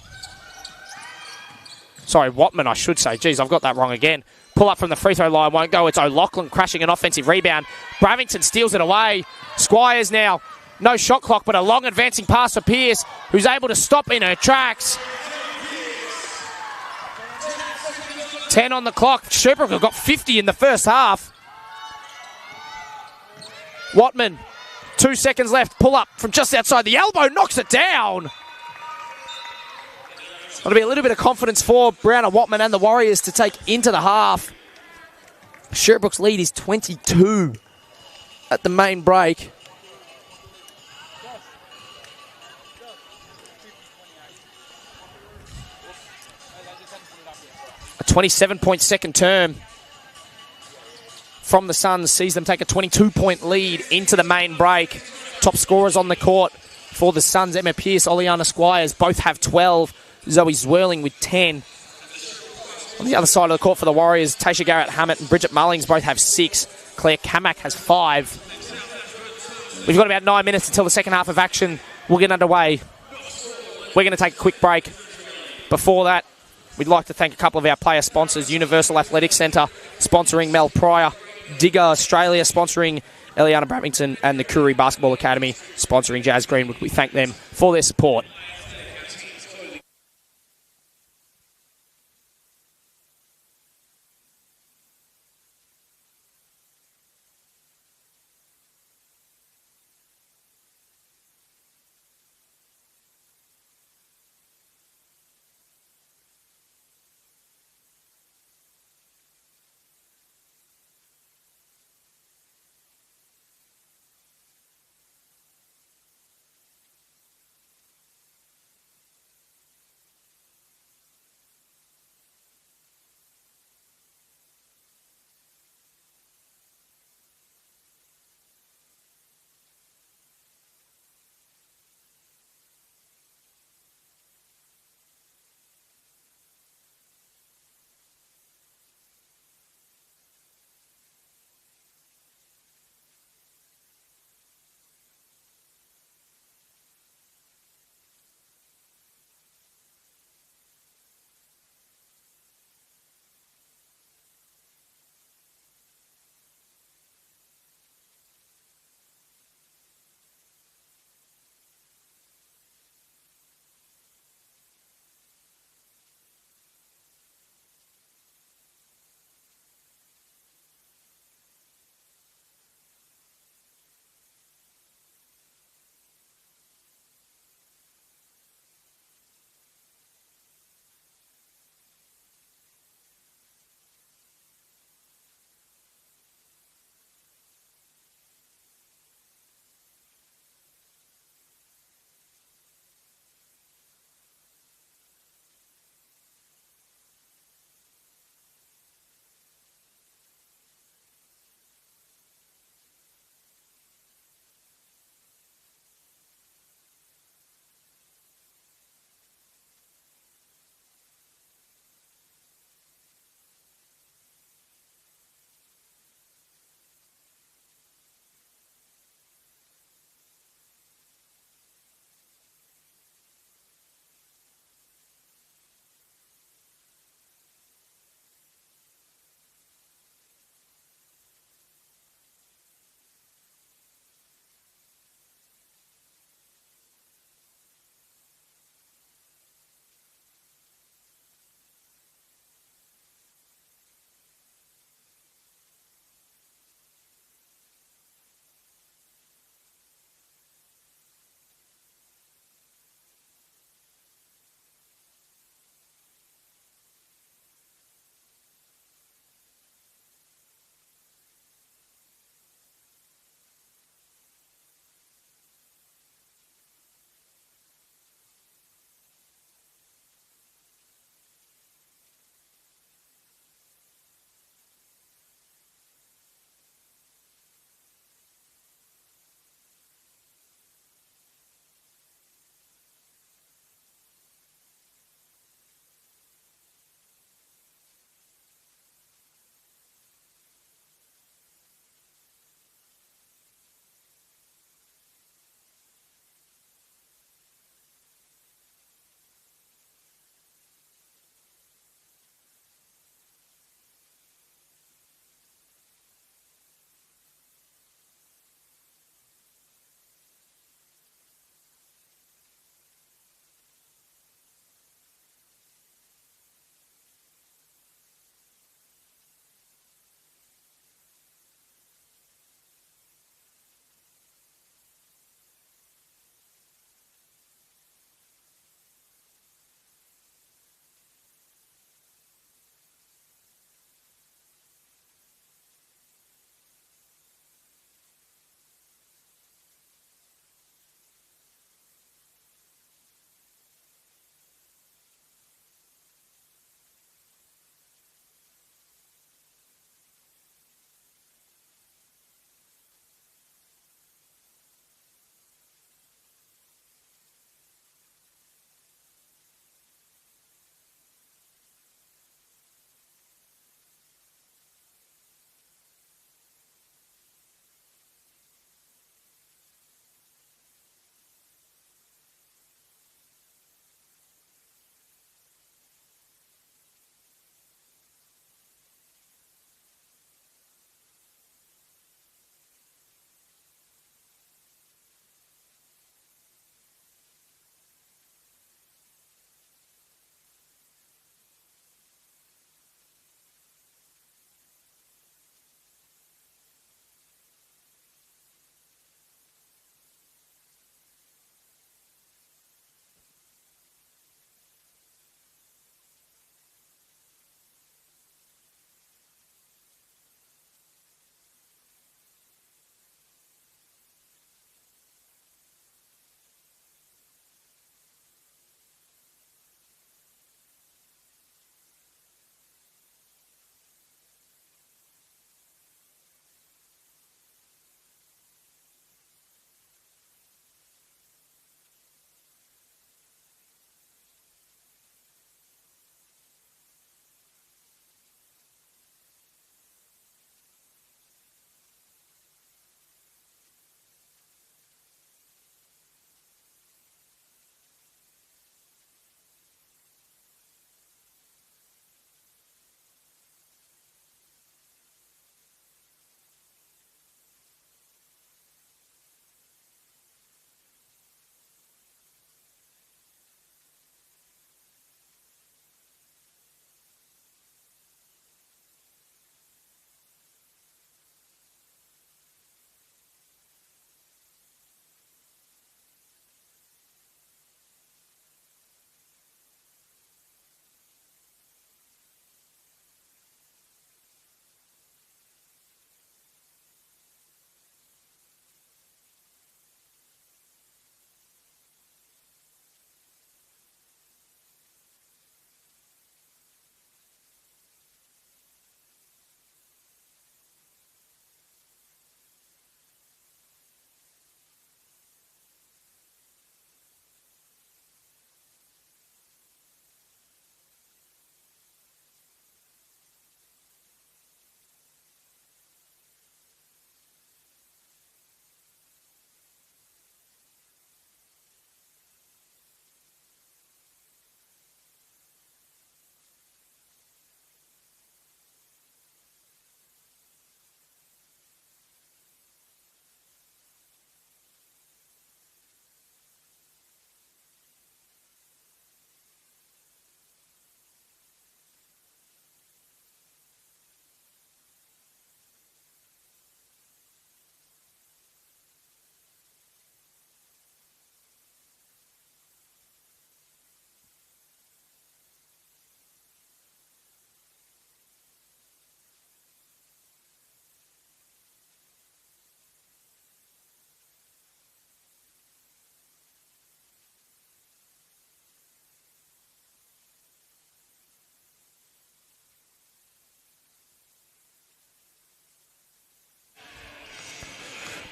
Sorry, Watman, I should say. Geez, I've got that wrong again. Pull up from the free throw line, won't go. It's O'Loughlin crashing an offensive rebound. Bravington steals it away. Squires now, no shot clock, but a long advancing pass for Pearce, who's able to stop in her tracks. 10 on the clock. Sherbrooke have got 50 in the first half. Watman, 2 seconds left. Pull up from just outside the elbow, knocks it down. That'll be a little bit of confidence for Brown and Watman and the Warriors to take into the half. Sherbrooke's lead is 22 at the main break. A 27-point second term from the Suns sees them take a 22-point lead into the main break. Top scorers on the court for the Suns, Emma Pearce, Oleana Squires, both have 12. Zoe Zwirling with 10. On the other side of the court for the Warriors, Tasha Garrett-Hammett and Bridget Mullings both have 6. Claire Kamak has 5. We've got about 9 minutes until the second half of action will get underway. We're going to take a quick break. Before that, we'd like to thank a couple of our player sponsors. Universal Athletic Centre sponsoring Mel Pryor. Digger Australia sponsoring Eliana Bravington. And the Koori Basketball Academy sponsoring Jazz Greenwood. We thank them for their support.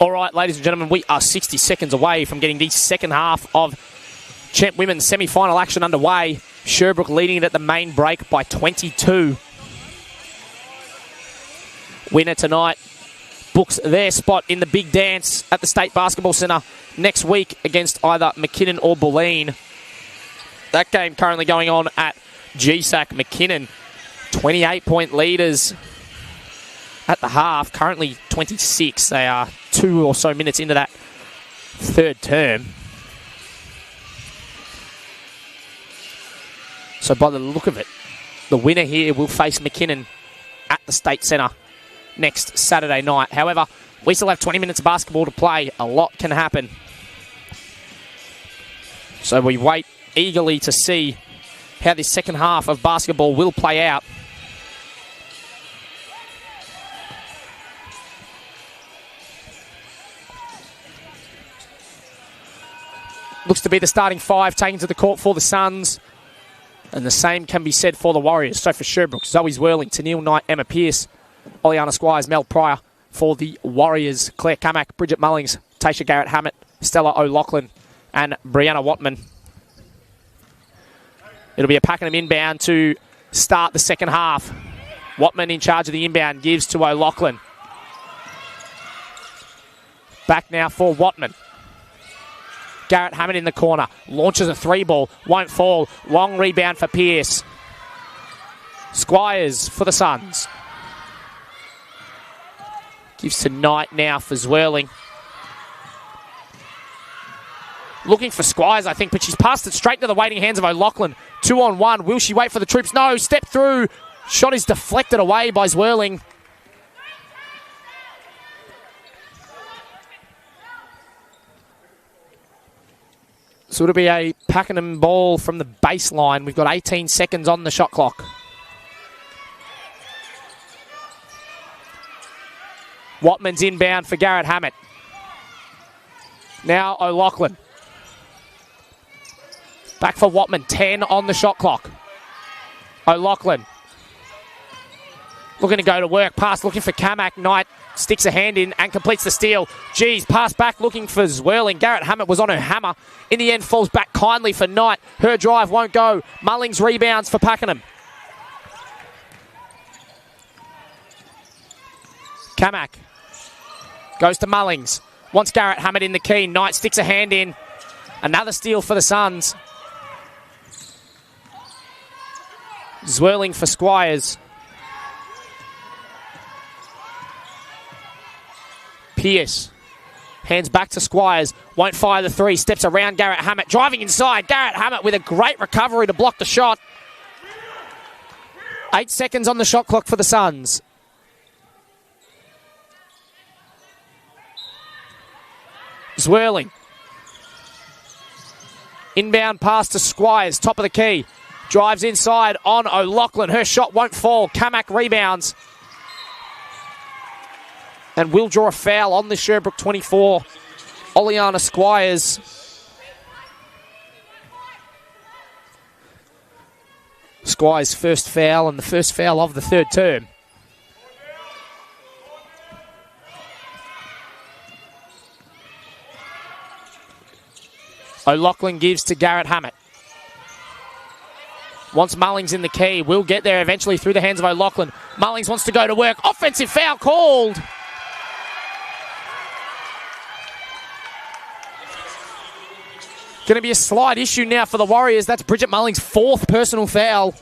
All right, ladies and gentlemen, we are 60 seconds away from getting the second half of Champ Women's semi-final action underway. Sherbrooke leading it at the main break by 22. Winner tonight books their spot in the big dance at the State Basketball Centre next week against either McKinnon or Bulleen. That game currently going on at GSAC. McKinnon, 28-point leaders at the half, currently 26. They are 2 or so minutes into that third term. So by the look of it, the winner here will face McKinnon at the State Centre next Saturday night. However, we still have 20 minutes of basketball to play. A lot can happen. So we wait eagerly to see how this second half of basketball will play out. Looks to be the starting 5 taken to the court for the Suns. And the same can be said for the Warriors. So for Sherbrooke, Zoe Zwirling, Tennille Knight, Emma Pearce, Oleana Squires, Mel Pryor. For the Warriors, Claire Kamak, Bridget Mullings, Tasha Garrett-Hammett, Stella O'Loughlin, and Brianna Watman. It'll be a Pakenham inbound to start the second half. Watman in charge of the inbound, gives to O'Loughlin. Back now for Watman. Garrett-Hammett in the corner, launches a 3-ball, won't fall. Long rebound for Pearce. Squires for the Suns. Gives to Knight now for Zwirling. Looking for Squires, I think, but she's passed it straight to the waiting hands of O'Loughlin. 2-on-1. Will she wait for the troops? No. Step through. Shot is deflected away by Zwirling. So it'll be a Pakenham ball from the baseline. We've got 18 seconds on the shot clock. Watman's inbound for Garrett-Hammett. Now O'Loughlin. Back for Watman. 10 on the shot clock. O'Loughlin. Looking to go to work. Pass looking for Kamak. Knight sticks a hand in and completes the steal. Geez, pass back looking for Zwirling. Garrett-Hammett was on her hammer. In the end, falls back kindly for Knight. Her drive won't go. Mullings rebounds for Pakenham. Kamak goes to Mullings. Wants Garrett-Hammett in the key. Knight sticks a hand in. Another steal for the Suns. Zwirling for Squires. Pearce. Hands back to Squires. Won't fire the 3. Steps around Garrett-Hammett. Driving inside. Garrett-Hammett with a great recovery to block the shot. 8 seconds on the shot clock for the Suns. Zwirling. Inbound pass to Squires. Top of the key. Drives inside on O'Loughlin. Her shot won't fall. Kamak rebounds. And will draw a foul on the Sherbrooke 24. Oleana Squires. Squires' first foul and the first foul of the third term. O'Loughlin gives to Garrett-Hammett. Wants Mullings in the key. Will get there eventually through the hands of O'Loughlin. Mullings wants to go to work. Offensive foul called. Going to be a slight issue now for the Warriors. That's Bridget Mullings' 4th personal foul.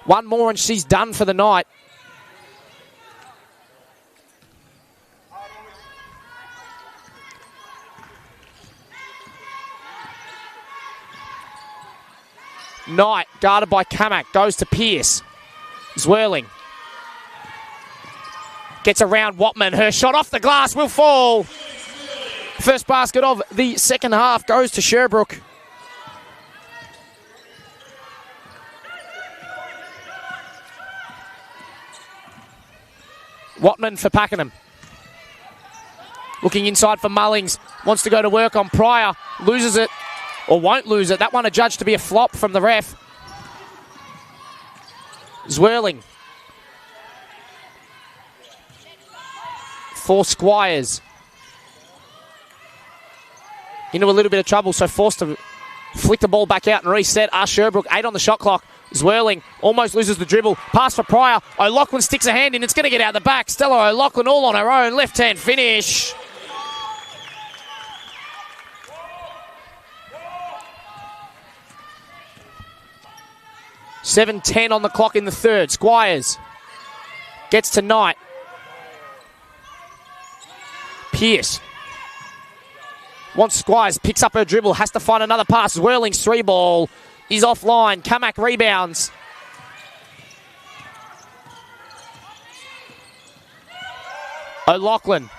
One more and she's done for the night. Knight, guarded by Kamak, goes to Pearce. Zwirling. Gets around Watman. Her shot off the glass will fall. First basket of the second half goes to Sherbrooke. Watman for Pakenham. Looking inside for Mullings. Wants to go to work on Pryor. Loses it. Or won't lose it. That one adjudged to be a flop from the ref. Zwirling. for Squires. Into a little bit of trouble, so forced to flick the ball back out and reset. Sherbrooke, 8 on the shot clock. Zwirling almost loses the dribble. Pass for Pryor. O'Loughlin sticks a hand in. It's going to get out the back. Stella O'Loughlin all on her own. Left-hand finish. $7:10 on the clock in the third. Squires gets to Knight. Pearce wants Squires, picks up her dribble, has to find another pass. Zwirling's 3 ball is offline. Kamak rebounds. O'Loughlin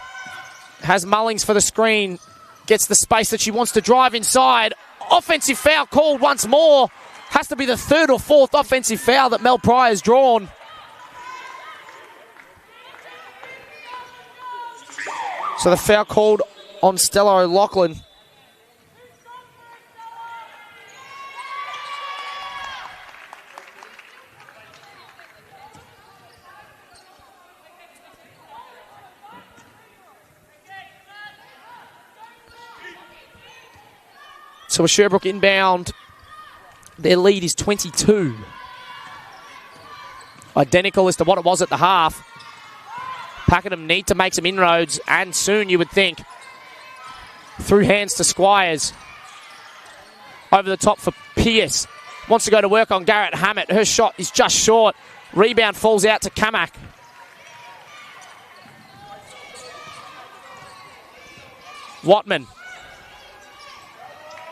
has Mullings for the screen, gets the space that she wants to drive inside. Offensive foul called once more. Has to be the 3rd or 4th offensive foul that Mel Pryor's drawn. So the foul called on Stella O'Loughlin. So a Sherbrooke inbound. Their lead is 22. Identical as to what it was at the half. Pakenham need to make some inroads, and soon, you would think. Through hands to Squires. Over the top for Pearce. Wants to go to work on Garrett Hammett. Her shot is just short. Rebound falls out to Kamak. Watman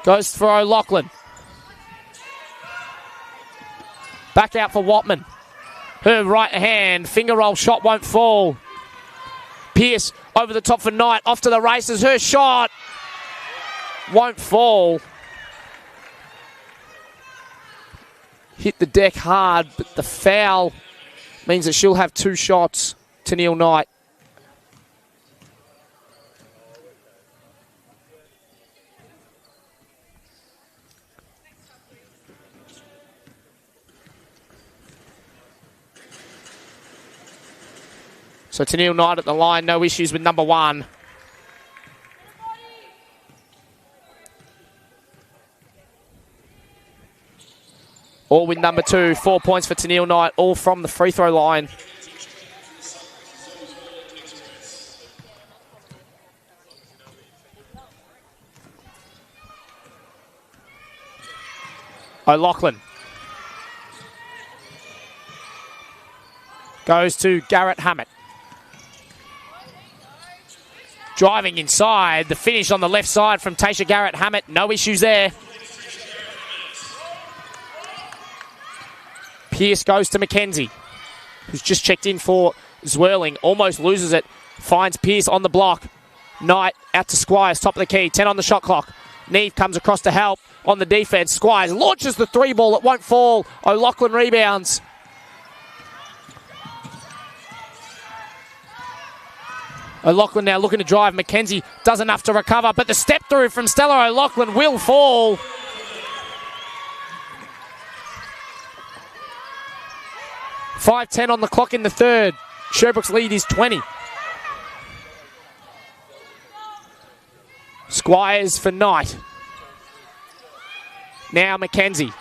goes for O'Loughlin. Back out for Watman. Her right hand, finger roll shot won't fall. Pearce over the top for Knight, off to the races. Her shot won't fall. Hit the deck hard, but the foul means that she'll have 2 shots to Neil Knight. So Tennille Knight at the line, no issues with number 1. All with number 2, 4 points for Tennille Knight, all from the free throw line. O'Loughlin goes to Garrett Hammett. Driving inside, the finish on the left side from Tasha Garrett Hammett. No issues there. Pearce goes to McKenzie, who's just checked in for Zwirling. Almost loses it. Finds Pearce on the block. Knight out to Squires, top of the key. 10 on the shot clock. Neve comes across to help on the defense. Squires launches the 3 ball. It won't fall. O'Loughlin rebounds. O'Loughlin now looking to drive. McKenzie does enough to recover, but the step through from Stella O'Loughlin will fall. .5:10 on the clock in the third. Sherbrooke's lead is 20. Squires for Knight. Now McKenzie.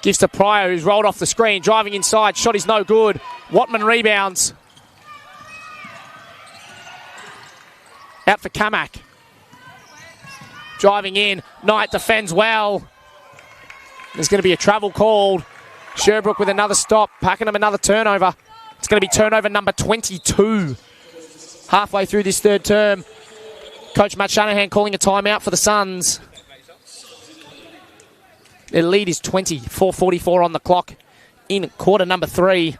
Gives to Pryor, who's rolled off the screen. Driving inside. Shot is no good. Watman rebounds. Out for Kamak. Driving in. Knight defends well. There's going to be a travel called. Sherbrooke with another stop. Pakenham another turnover. It's going to be turnover number 22. Halfway through this third term. Coach Matt Shanahan calling a timeout for the Suns. Their lead is 20. 4:44 on the clock in quarter number 3.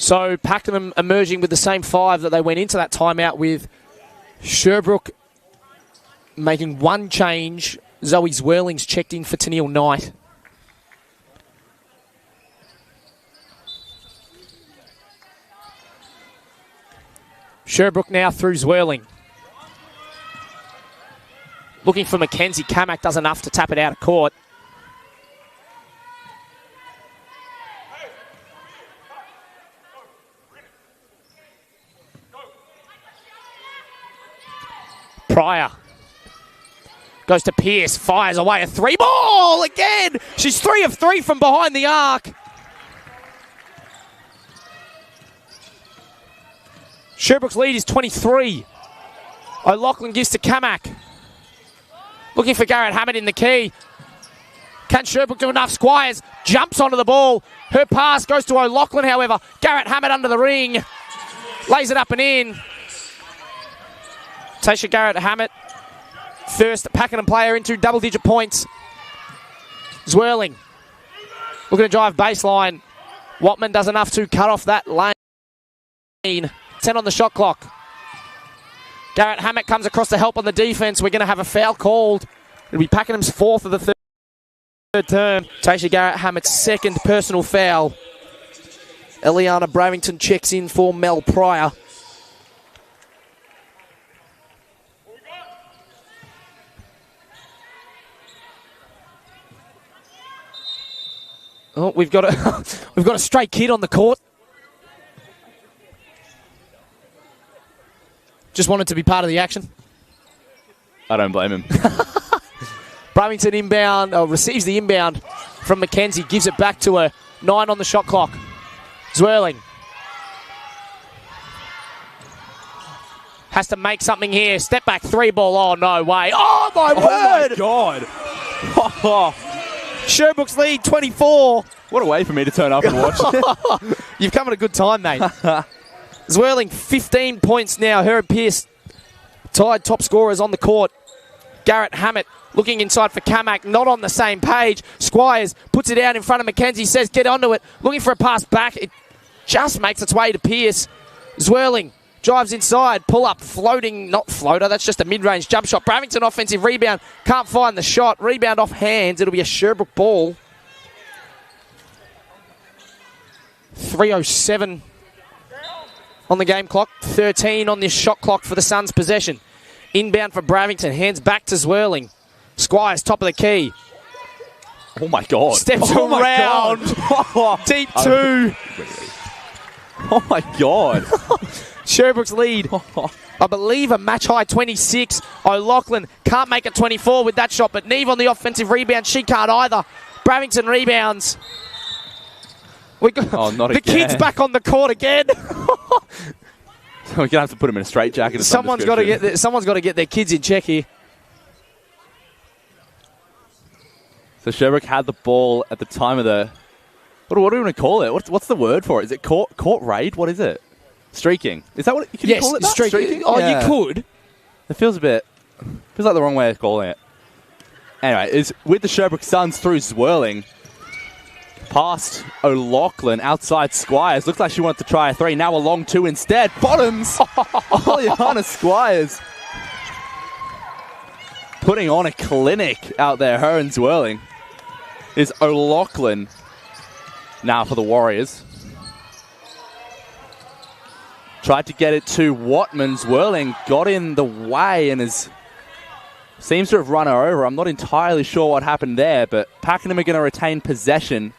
So Pakenham emerging with the same 5 that they went into that timeout with. Sherbrooke making one change. Zoe Zwirling's checked in for Tennille Knight. Sherbrooke now through Zwirling. Looking for Mackenzie. Kamak does enough to tap it out of court. Pryor goes to Pearce, fires away a 3 ball again. She's 3 of 3 from behind the arc. Sherbrooke's lead is 23. O'Loughlin gives to Kamak. Looking for Garrett Hammett in the key. Can Sherbrooke do enough? Squires jumps onto the ball. Her pass goes to O'Loughlin, however. Garrett Hammett under the ring. Lays it up and in. Tasha Garrett Hammett, first Pakenham player into double-digit points. Zwirling looking to drive baseline. Watman does enough to cut off that lane. 10 on the shot clock. Garrett Hammett comes across to help on the defence. We're going to have a foul called. It'll be Pakenham's 4th of the third term. Tasha Garrett Hammett's 2nd personal foul. Eliana Bravington checks in for Mel Pryor. Oh, we've got a stray kid on the court. Just wanted to be part of the action. I don't blame him. Bravington inbound, receives the inbound from Mackenzie, gives it back to her. 9 on the shot clock. Zwirling has to make something here. Step back 3 ball. Oh, no way. Oh, my word. Oh, my God. Sherbrooke's lead, 24. What a way for me to turn up and watch. You've come at a good time, mate. Zwirling, 15 points now. Her and Pearce tied top scorers on the court. Garrett Hammett looking inside for Kamak, not on the same page. Squires puts it out in front of Mackenzie, says get onto it. Looking for a pass back. It just makes its way to Pearce. Zwirling drives inside, pull up, floating, not floater, that's just a mid-range jump shot. Bravington offensive rebound, can't find the shot. Rebound off hands, it'll be a Sherbrooke ball. 3:07 on the game clock, 13 on this shot clock for the Suns' possession. Inbound for Bravington, hands back to Zwirling. Squires, top of the key. Oh, my God. Steps around. Deep 2. Oh, my God. Sherbrooke's lead, I believe, a match-high 26. O'Loughlin can't make it 24 with that shot, but Neve on the offensive rebound. She can't either. Bravington rebounds. Not the again. kid's back on the court again. We're going to have to put him in a straitjacket. Someone's got to get their kids in check here. So Sherbrooke had the ball at the time of the... What do we want to call it? What's the word for it? Is it court raid? What is it? Streaking. Is that what... Can you call it that? Streaking? Oh, yeah. You could. It feels like the wrong way of calling it. Anyway, is with the Sherbrooke Suns through Zwirling. Past O'Loughlin, outside Squires. Looks like she wanted to try a 3. Now a long 2 instead. Bottoms! Oleana Squires. Putting on a clinic out there. Her and Zwirling. Is O'Loughlin now for the Warriors. Tried to get it to Watman. Zwirling got in the way and seems to have run her over. I'm not entirely sure what happened there, but Pakenham are going to retain possession.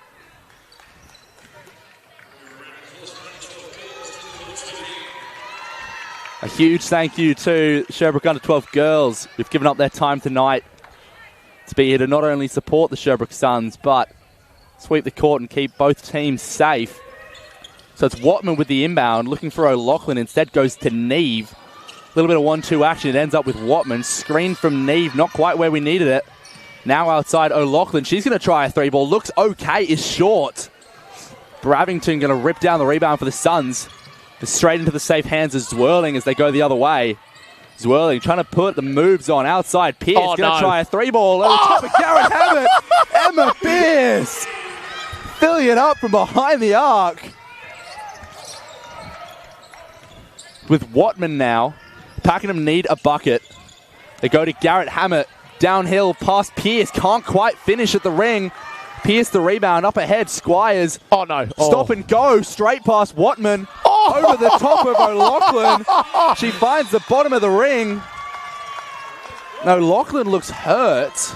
A huge thank you to Sherbrooke Under-12 girls who've given up their time tonight to be here to not only support the Sherbrooke Suns, but sweep the court and keep both teams safe. So it's Watman with the inbound, looking for O'Loughlin. Instead goes to Neve. A little bit of 1-2 action. It ends up with Watman. Screen from Neve, not quite where we needed it. Now outside O'Loughlin. She's going to try a 3-ball. Looks okay, is short. Bravington going to rip down the rebound for the Suns. Straight into the safe hands of Zwirling as they go the other way. Zwirling trying to put the moves on outside. Pearce going to try a 3-ball over the top of Garrett Hammett. Emma Pearce filling it up from behind the arc. with Watman now. Pakenham need a bucket. They go to Garrett Hammett. Downhill past Pierce. Can't quite finish at the ring. Pierce the rebound. Up ahead. Squires. Oh, no. Stop and go. Straight past Watman. Over the top of O'Loughlin. She finds the bottom of the ring. No, O'Loughlin looks hurt.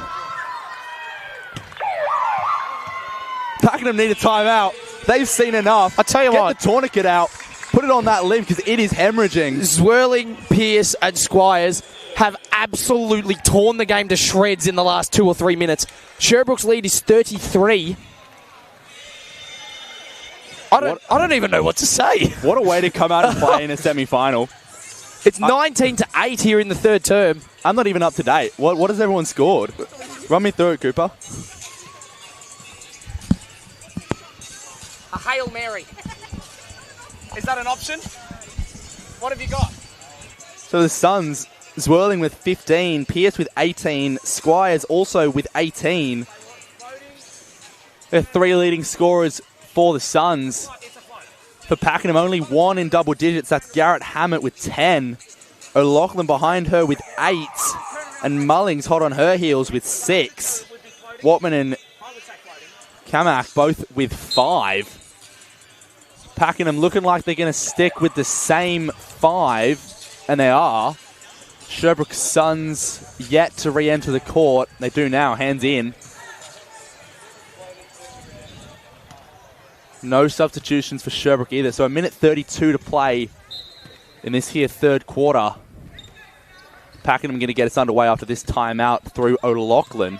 Pakenham need a timeout. They've seen enough. I tell you what. Get the tourniquet out. Put it on that limb because it is hemorrhaging. Zwirling, Pierce and Squires have absolutely torn the game to shreds in the last 2 or 3 minutes. Sherbrooke's lead is 33. I don't even know what to say. What a way to come out and play in a semi-final. It's 19-8 here in the third term. I'm not even up to date. What has everyone scored? Run me through it, Cooper. A Hail Mary. Is that an option? What have you got? So the Suns Zwirling with 15, Pierce with 18, Squires also with 18. They're 3 leading scorers for the Suns. For Pakenham, only 1 in double digits. That's Garrett Hammett with 10. O'Loughlin behind her with 8. And Mullings hot on her heels with 6. Watman and Kamak both with 5. Pakenham looking like they're going to stick with the same 5. And they are. Sherbrooke Suns yet to re-enter the court. They do now. Hands in. No substitutions for Sherbrooke either. So a minute 32 to play in this here third quarter. Pakenham going to get us underway after this timeout through O'Loughlin.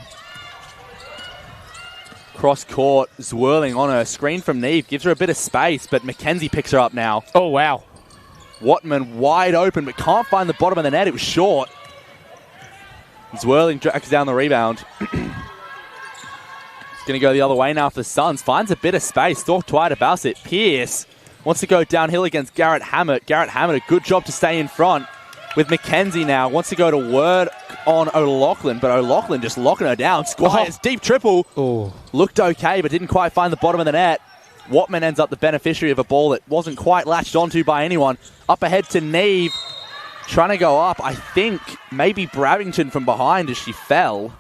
Cross court, Zwirling on her. Screen from Neve. Gives her a bit of space, but Mackenzie picks her up now. Oh, wow. Watman wide open, but can't find the bottom of the net. It was short. Zwirling drags down the rebound. Going to go the other way now for the Suns. Finds a bit of space. Thought twice about it. Pierce wants to go downhill against Garrett Hammett. Garrett Hammett, a good job to stay in front with Mackenzie now. Wants to go to work on O'Loughlin, but O'Loughlin just locking her down. Squires, deep triple. Oh. Looked okay, but didn't quite find the bottom of the net. Watman ends up the beneficiary of a ball that wasn't quite latched onto by anyone. Up ahead to Neve. Trying to go up. I think maybe Bravington from behind as she fell.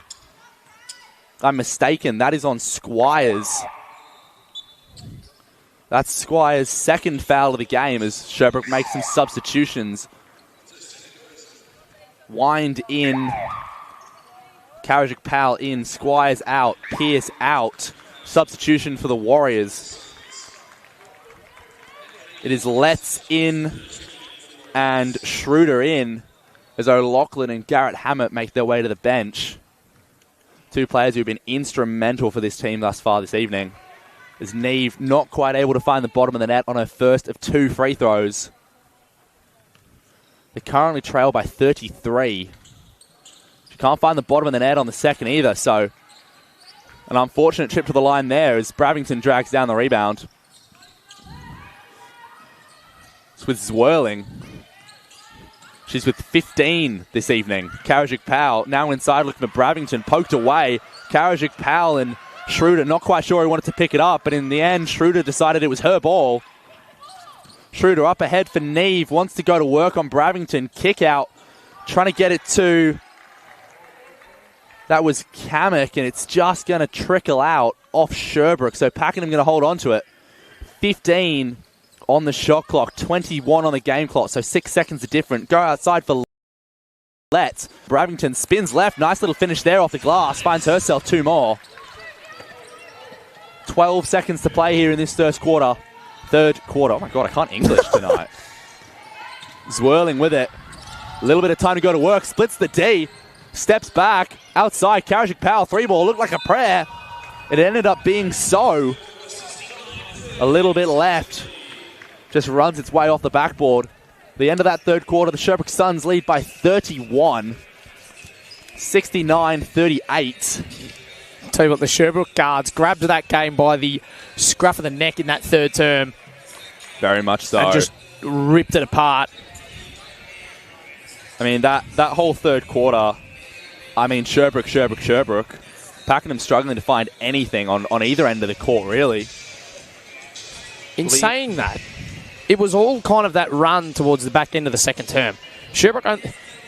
I'm mistaken. That is on Squires. That's Squires' second foul of the game as Sherbrooke makes some substitutions. Wind in. Karajic Powell in. Squires out. Pierce out. Substitution for the Warriors. It is Letts in and Schroeder in as O'Loughlin and Garrett Hammett make their way to the bench. 2 players who have been instrumental for this team thus far this evening. As Neve not quite able to find the bottom of the net on her first of 2 free throws. They currently trail by 33. She can't find the bottom of the net on the second either, so an unfortunate trip to the line there as Bravington drags down the rebound. It's with Zwirling. She's with 15 this evening. Karajic Powell now inside looking for Bravington. Poked away. Karajic Powell and Schroeder not quite sure he wanted to pick it up, but in the end, Schroeder decided it was her ball. Schroeder up ahead for Neve. Wants to go to work on Bravington. Kick out. Trying to get it to... That was Kamek, and it's just going to trickle out off Sherbrooke. So Pakenham going to hold on to it. 15 on the shot clock, 21 on the game clock, so 6 seconds are different. Go outside for Letts. Bravington spins left. Nice little finish there off the glass. Finds herself 2 more. 12 seconds to play here in this third quarter. Oh my God, I can't English tonight. Zwirling with it. A little bit of time to go to work. Splits the D. Steps back. Outside. Karajic Powell. 3-ball. Looked like a prayer. It ended up being so. A little bit left. Just runs its way off the backboard. The end of that third quarter, the Sherbrooke Suns lead by 31. 69-38. Tell you what, the Sherbrooke guards grabbed that game by the scruff of the neck in that third term. Very much so. And just ripped it apart. I mean, that whole third quarter, I mean, Sherbrooke. Pakenham struggling to find anything on either end of the court, really. In saying that, it was all kind of that run towards the back end of the second term. Sherbrooke,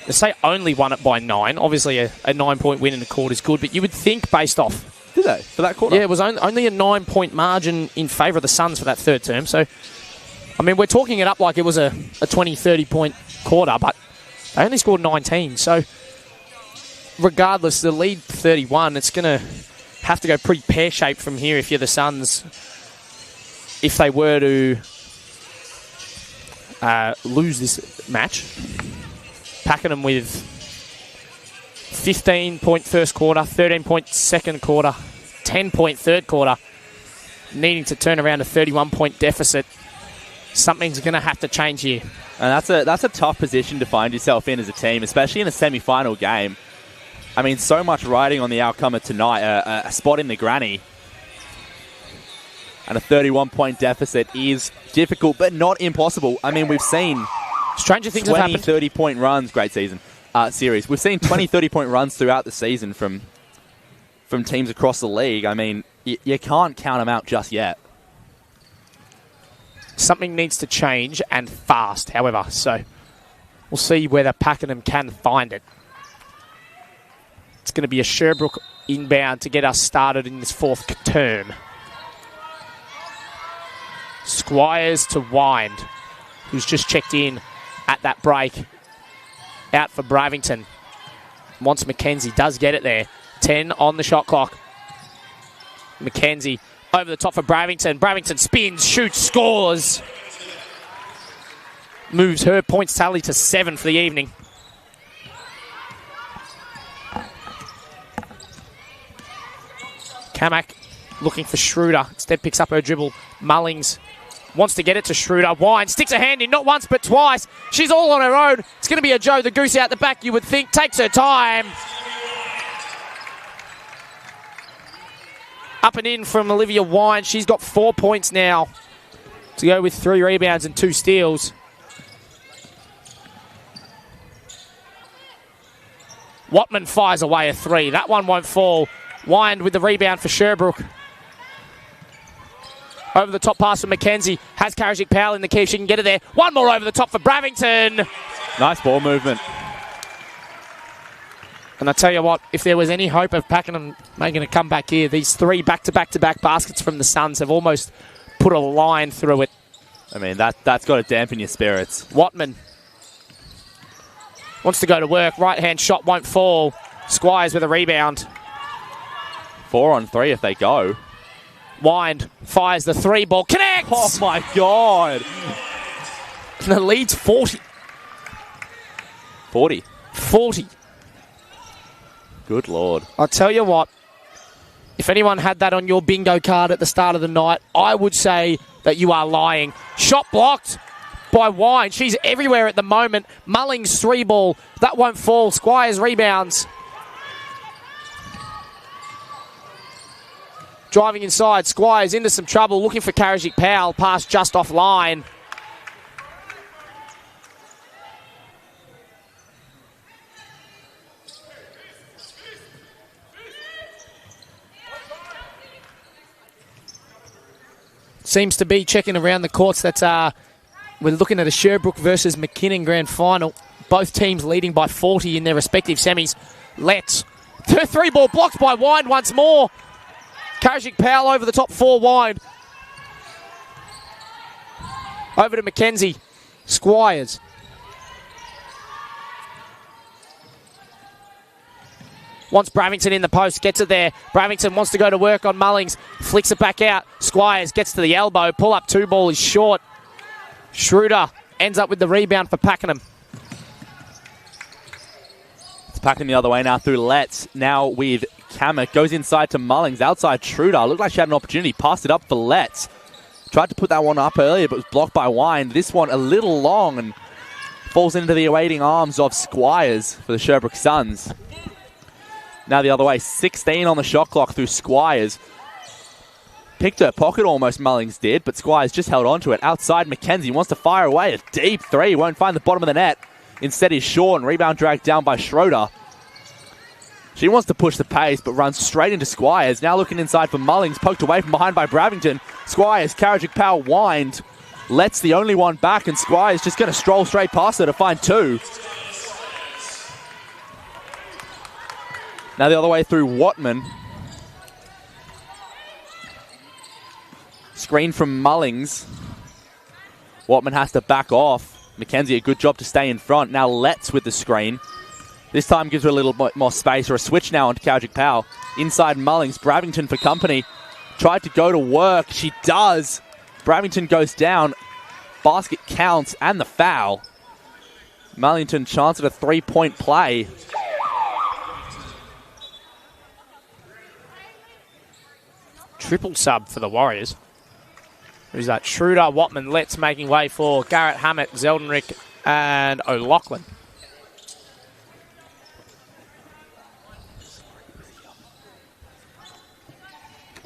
they say only won it by 9. Obviously, a 9-point win in the quarter is good, but you would think based off... Did they, for that quarter? Yeah, it was only a 9-point margin in favour of the Suns for that third term. So, I mean, we're talking it up like it was a 20, 30-point quarter, but they only scored 19. So, regardless, the lead 31, it's going to have to go pretty pear-shaped from here if you're the Suns, if they were to lose this match. Pakenham with 15-point first quarter, 13-point second quarter, 10-point third quarter, needing to turn around a 31-point deficit. Something's going to have to change here. And that's a tough position to find yourself in as a team, especially in a semi-final game. I mean, so much riding on the outcome of tonight, a spot in the granny. And a 31-point deficit is difficult, but not impossible. I mean, we've seen stranger things have happened. 30-point runs, great season, series. We've seen 20, 30-point runs throughout the season from teams across the league. I mean, you can't count them out just yet. Something needs to change, and fast, however. So we'll see whether Pakenham can find it. It's going to be a Sherbrooke inbound to get us started in this fourth term. Squires to Wind, who's just checked in at that break. Out for Bravington. Wants McKenzie, does get it there. 10 on the shot clock. McKenzie over the top for Bravington. Bravington spins, shoots, scores. Moves her points tally to 7 for the evening. Kamak looking for Schroeder. Instead picks up her dribble. Mullings wants to get it to Schroeder. Wine sticks a hand in, not once but twice. She's all on her own. It's going to be a Joe the Goose out the back, you would think. Takes her time. Up and in from Olivia Wine. She's got 4 points now to go with 3 rebounds and 2 steals. Watman fires away a 3. That one won't fall. Wind with the rebound for Sherbrooke. Over the top pass for McKenzie. Has Karajic Powell in the key. She can get it there. One more over the top for Bravington. Nice ball movement. And I tell you what, if there was any hope of Pakenham making a comeback here, these 3 back-to-back-to-back baskets from the Suns have almost put a line through it. I mean, that's got to dampen your spirits. Watman wants to go to work. Right-hand shot won't fall. Squires with a rebound. 4 on 3 if they go. Wind fires the 3 ball. Connects! Oh, my God. The lead's 40. 40. 40. Good Lord. I'll tell you what, if anyone had that on your bingo card at the start of the night, I would say that you are lying. Shot blocked by Wine. She's everywhere at the moment. Mullings 3 ball. That won't fall. Squires rebounds. Driving inside. Squires into some trouble. Looking for Karajic Powell. Pass just offline. Seems to be checking around the courts that we're looking at a Sherbrooke versus McKinnon grand final. Both teams leading by 40 in their respective semis. Let's. 3 ball blocked by Wind once more. Karajic Powell over the top 4 Wind. Over to McKenzie. Squires. Wants Bravington in the post, gets it there. Bravington wants to go to work on Mullings. Flicks it back out. Squires gets to the elbow. Pull up 2 ball is short. Schroeder ends up with the rebound for Pakenham. It's Pakenham the other way now through Letts. Now with Kamek. Goes inside to Mullings. Outside Schroeder. Looked like she had an opportunity. Passed it up for Letts. Tried to put that one up earlier, but was blocked by Wind. This one a little long and falls into the awaiting arms of Squires for the Sherbrooke Suns. Now the other way, 16 on the shot clock through Squires. Picked her pocket almost, Mullings did, but Squires just held on to it. Outside, McKenzie wants to fire away. A deep 3, won't find the bottom of the net. Instead is Sean, rebound dragged down by Schroeder. She wants to push the pace, but runs straight into Squires. Now looking inside for Mullings, poked away from behind by Bravington. Squires, Karajic Powell, Wind. Lets the only one back, and Squire's just going to stroll straight past her to find two. Now the other way through Watman. Screen from Mullings. Watman has to back off. Mackenzie, a good job to stay in front. Now Letts with the screen. This time gives her a little bit more space, or a switch now onto Kowjik Powell. Inside Mullings, Bravington for company. Tried to go to work. She does. Bravington goes down. Basket counts and the foul. Mullington chance at a 3-point play. Triple sub for the Warriors. Who's that? Schroeder, Watman, Letts making way for Garrett, Hammett, Zeldenrick, and O'Loughlin.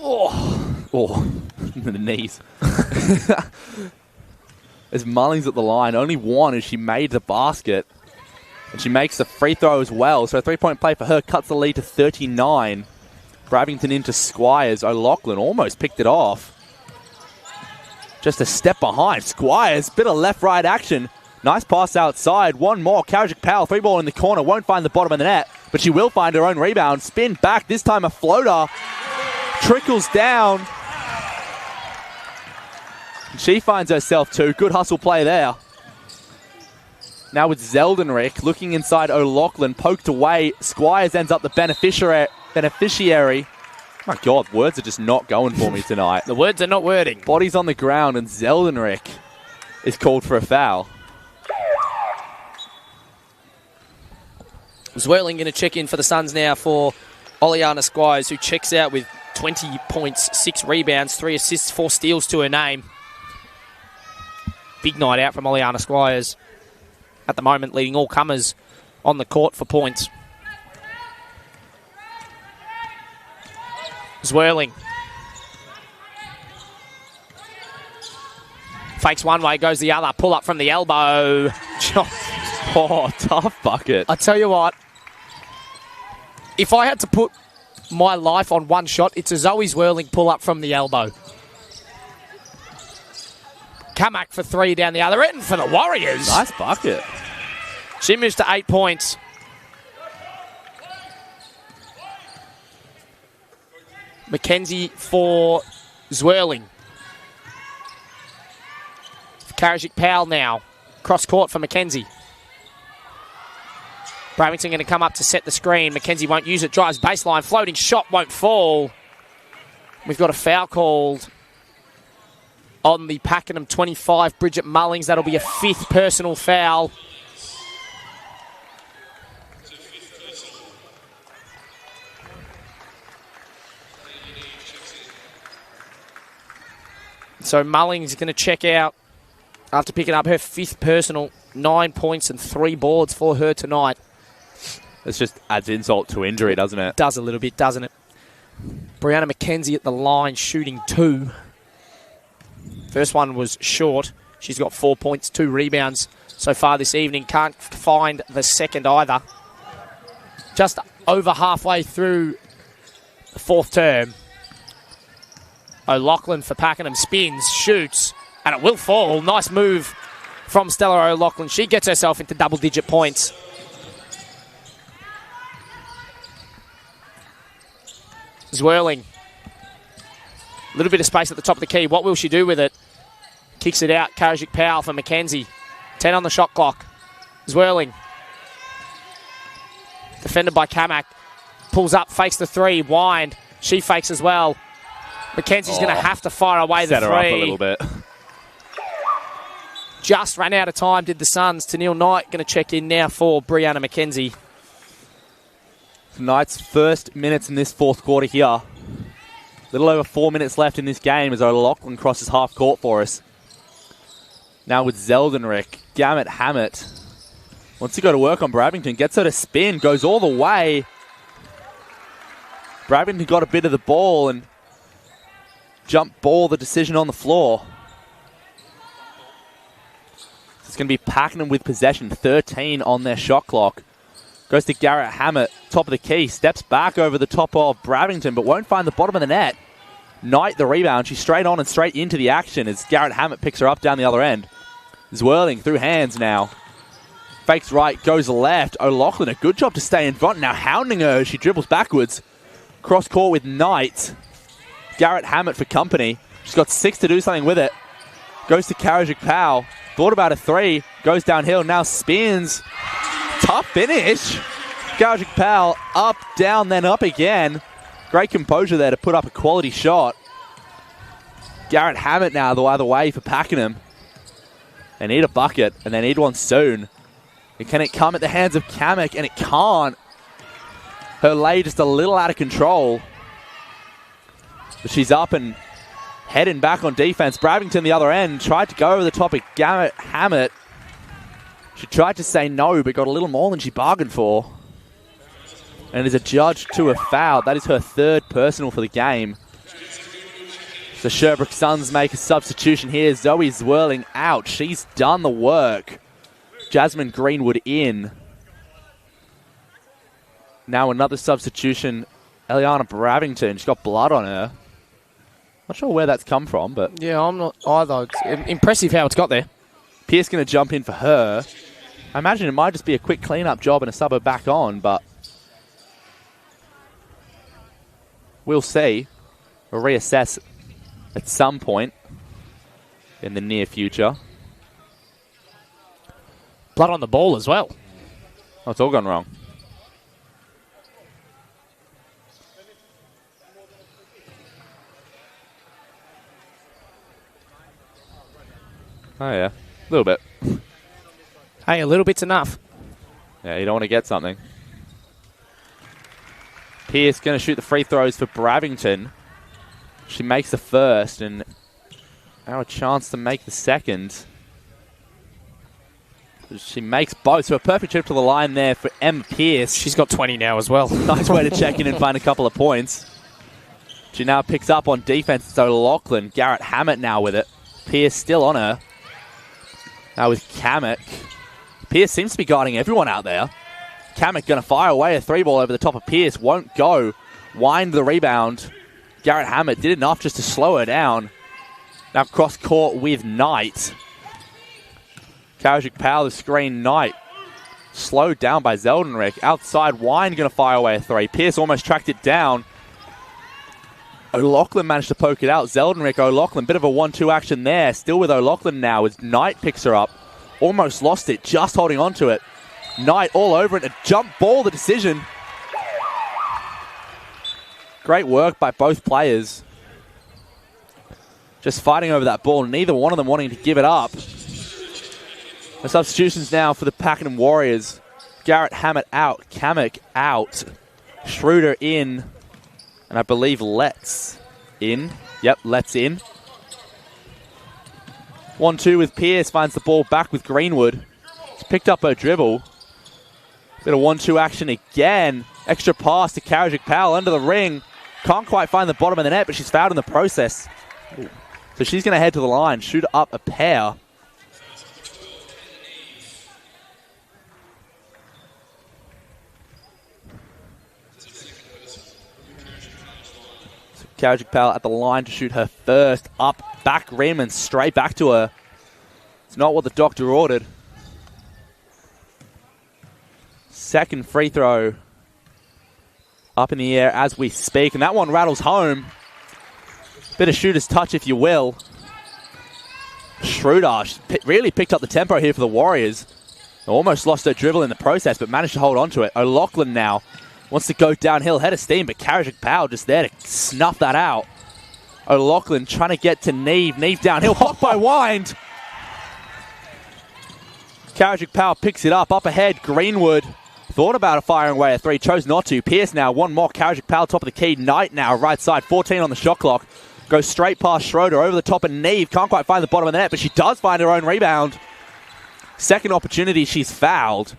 Oh, the knees. As Mullings at the line, only one as she made the basket. And she makes the free throw as well. So a 3-point play for her cuts the lead to 39. Bravington into Squires. O'Loughlin almost picked it off. Just a step behind. Squires, bit of left-right action. Nice pass outside. One more. Kowjik Powell, 3-ball in the corner. Won't find the bottom of the net, but she will find her own rebound. Spin back. This time a floater. Trickles down. She finds herself two. Good hustle play there. Now with Zeldenrick looking inside O'Loughlin. Poked away. Squires ends up the beneficiary. My God, words are just not going for me tonight. The words are not wording. Bodies on the ground, and Zeldenrick is called for a foul. Zwirling going to check in for the Suns now for Oleana Squires, who checks out with 20 points, 6 rebounds, 3 assists, 4 steals to her name. Big night out from Oleana Squires. At the moment, leading all comers on the court for points. Zwirling. Fakes one way, goes the other. Pull up from the elbow. Oh, tough bucket. I tell you what, if I had to put my life on one shot, it's a Zoe Zwirling pull up from the elbow. Kamak for 3 down the other end for the Warriors. Nice bucket. She moves to 8 points. Mackenzie for Zwirling. Kowjik Powell now. Cross court for Mackenzie. Bravington going to come up to set the screen. Mackenzie won't use it. Drives baseline. Floating shot won't fall. We've got a foul called on the Pakenham 25, Bridget Mullings. That'll be a 5th personal foul. So Mullings is going to check out after picking up her 5th personal. 9 points and 3 boards for her tonight. This just adds insult to injury, doesn't it? Does a little bit, doesn't it? Brianna Mackenzie at the line shooting 2. First one was short. She's got 4 points, 2 rebounds so far this evening. Can't find the second either. Just over halfway through the 4th term. O'Loughlin for Pakenham spins, shoots, and it will fall. Nice move from Stella O'Loughlin. She gets herself into double-digit points. Zwirling. A little bit of space at the top of the key. What will she do with it? Kicks it out. Kowjik Powell for Mackenzie. 10 on the shot clock. Zwirling. Defended by Kamak. Pulls up, fakes the 3. Wind. She fakes as well. Mackenzie's going to have to fire away the 3. Set her up a little bit. Just ran out of time, did the Suns. Tennille Knight going to check in now for Brianna Mackenzie. Knight's first minutes in this 4th quarter here. Little over 4 minutes left in this game as O'Loughlin crosses half court for us. Now with Zeldenrick. Gamet Hammett wants to go to work on Bravington. Gets her to spin. Goes all the way. Bravington got a bit of the ball and jump ball the decision on the floor. It's going to be Pakenham with possession. 13 on their shot clock. Goes to Garrett Hammett, top of the key. Steps back over the top of Bravington, but won't find the bottom of the net. Knight the rebound. She's straight on and straight into the action as Garrett Hammett picks her up down the other end. Zwirling through hands now. Fakes right, goes left. O'Loughlin, a good job to stay in front. Now hounding her. She dribbles backwards. Cross court with Knight. Garrett Hammett for company. She's got 6 to do something with it. Goes to Karajic Powell. Thought about a 3. Goes downhill. Now spins. Tough finish. Karajic Powell up, down, then up again. Great composure there to put up a quality shot. Garrett Hammett now the other way for Pakenham. They need a bucket, and they need one soon. And can it come at the hands of Kamek? And it can't. Her lay just a little out of control. But she's up and heading back on defense. Bravington the other end tried to go over the top of Garrett Hammett. She tried to say no, but got a little more than she bargained for. And is adjudged to a foul. That is her 3rd personal for the game. The Sherbrooke Suns make a substitution here. Zoe Zwirling out. She's done the work. Jasmine Greenwood in. Now another substitution. Eliana Bravington. She's got blood on her. Not sure where that's come from, but... Yeah, I'm not either. It's impressive how it's got there. Pierce going to jump in for her. I imagine it might just be a quick clean-up job and a sub her back on, but... We'll see. We'll reassess at some point in the near future. Blood on the ball as well. Oh, it's all gone wrong. Oh, yeah. A little bit. Hey, a little bit's enough. Yeah, you don't want to get something. Pierce going to shoot the free throws for Bravington. She makes the first, and now a chance to make the second. She makes both, so a perfect trip to the line there for Emma Pierce. She's got 20 now as well. Nice way to check in and find a couple of points. She now picks up on defense. It's O'Loughlin. Garrett Hammett now with it. Pierce still on her. Now with Kamek. Pierce seems to be guarding everyone out there. Kamek going to fire away a 3-ball over the top of Pierce. Won't go. Wind the rebound. Garrett Hammett did enough just to slow her down. Now cross court with Knight. Karajic Powell, the screen. Knight slowed down by Zeldenrick. Outside, Wine going to fire away a 3. Pierce almost tracked it down. O'Loughlin managed to poke it out. Zeldenrick, O'Loughlin, bit of a 1-2 action there. Still with O'Loughlin now as Knight picks her up. Almost lost it, just holding on to it. Knight all over it. A jump ball, the decision. Great work by both players. Just fighting over that ball. Neither one of them wanting to give it up. The substitutions now for the Pakenham Warriors. Garrett Hammett out. Kamek out. Schroeder in. And I believe Letts in. Yep, Letts in. 1-2 with Pierce. Finds the ball back with Greenwood. She's picked up her dribble. Bit of 1-2 action again. Extra pass to Karajic Powell under the ring. Can't quite find the bottom of the net, but she's fouled in the process. Ooh. So she's going to head to the line, shoot up a pair. So Karajic Powell at the line to shoot her first. Up, back rim, and straight back to her. It's not what the doctor ordered. Second free throw up in the air as we speak, and that one rattles home. Bit of shooter's touch, if you will. Schroeder really picked up the tempo here for the Warriors. Almost lost her dribble in the process, but managed to hold on to it. O'Loughlin now wants to go downhill, head of steam, but Karajic Powell just there to snuff that out. O'Loughlin trying to get to Neve. Neve downhill, blocked by Wind. Karajic Powell picks it up ahead. Greenwood thought about firing away a 3, chose not to. Pierce now, one more. Karajic Powell, top of the key. Knight now, right side, 14 on the shot clock. Goes straight past Schroeder, over the top of Neve. Can't quite find the bottom of the net, but she does find her own rebound. Second opportunity, she's fouled.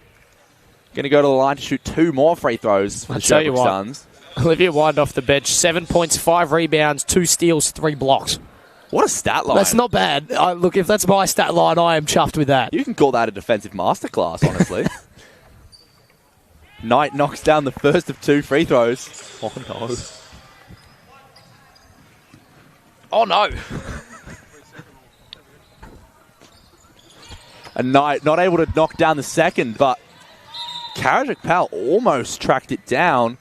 Going to go to the line to shoot 2 more free throws for the Sherbrooke Suns. Olivia Wind off the bench, 7 points, 5 rebounds, 2 steals, 3 blocks. What a stat line. That's not bad. Look, if that's my stat line, I am chuffed with that. You can call that a defensive masterclass, honestly. Knight knocks down the first of 2 free throws. Oh, no. Oh, no. And Knight not able to knock down the second, but Carrick Powell almost tracked it down.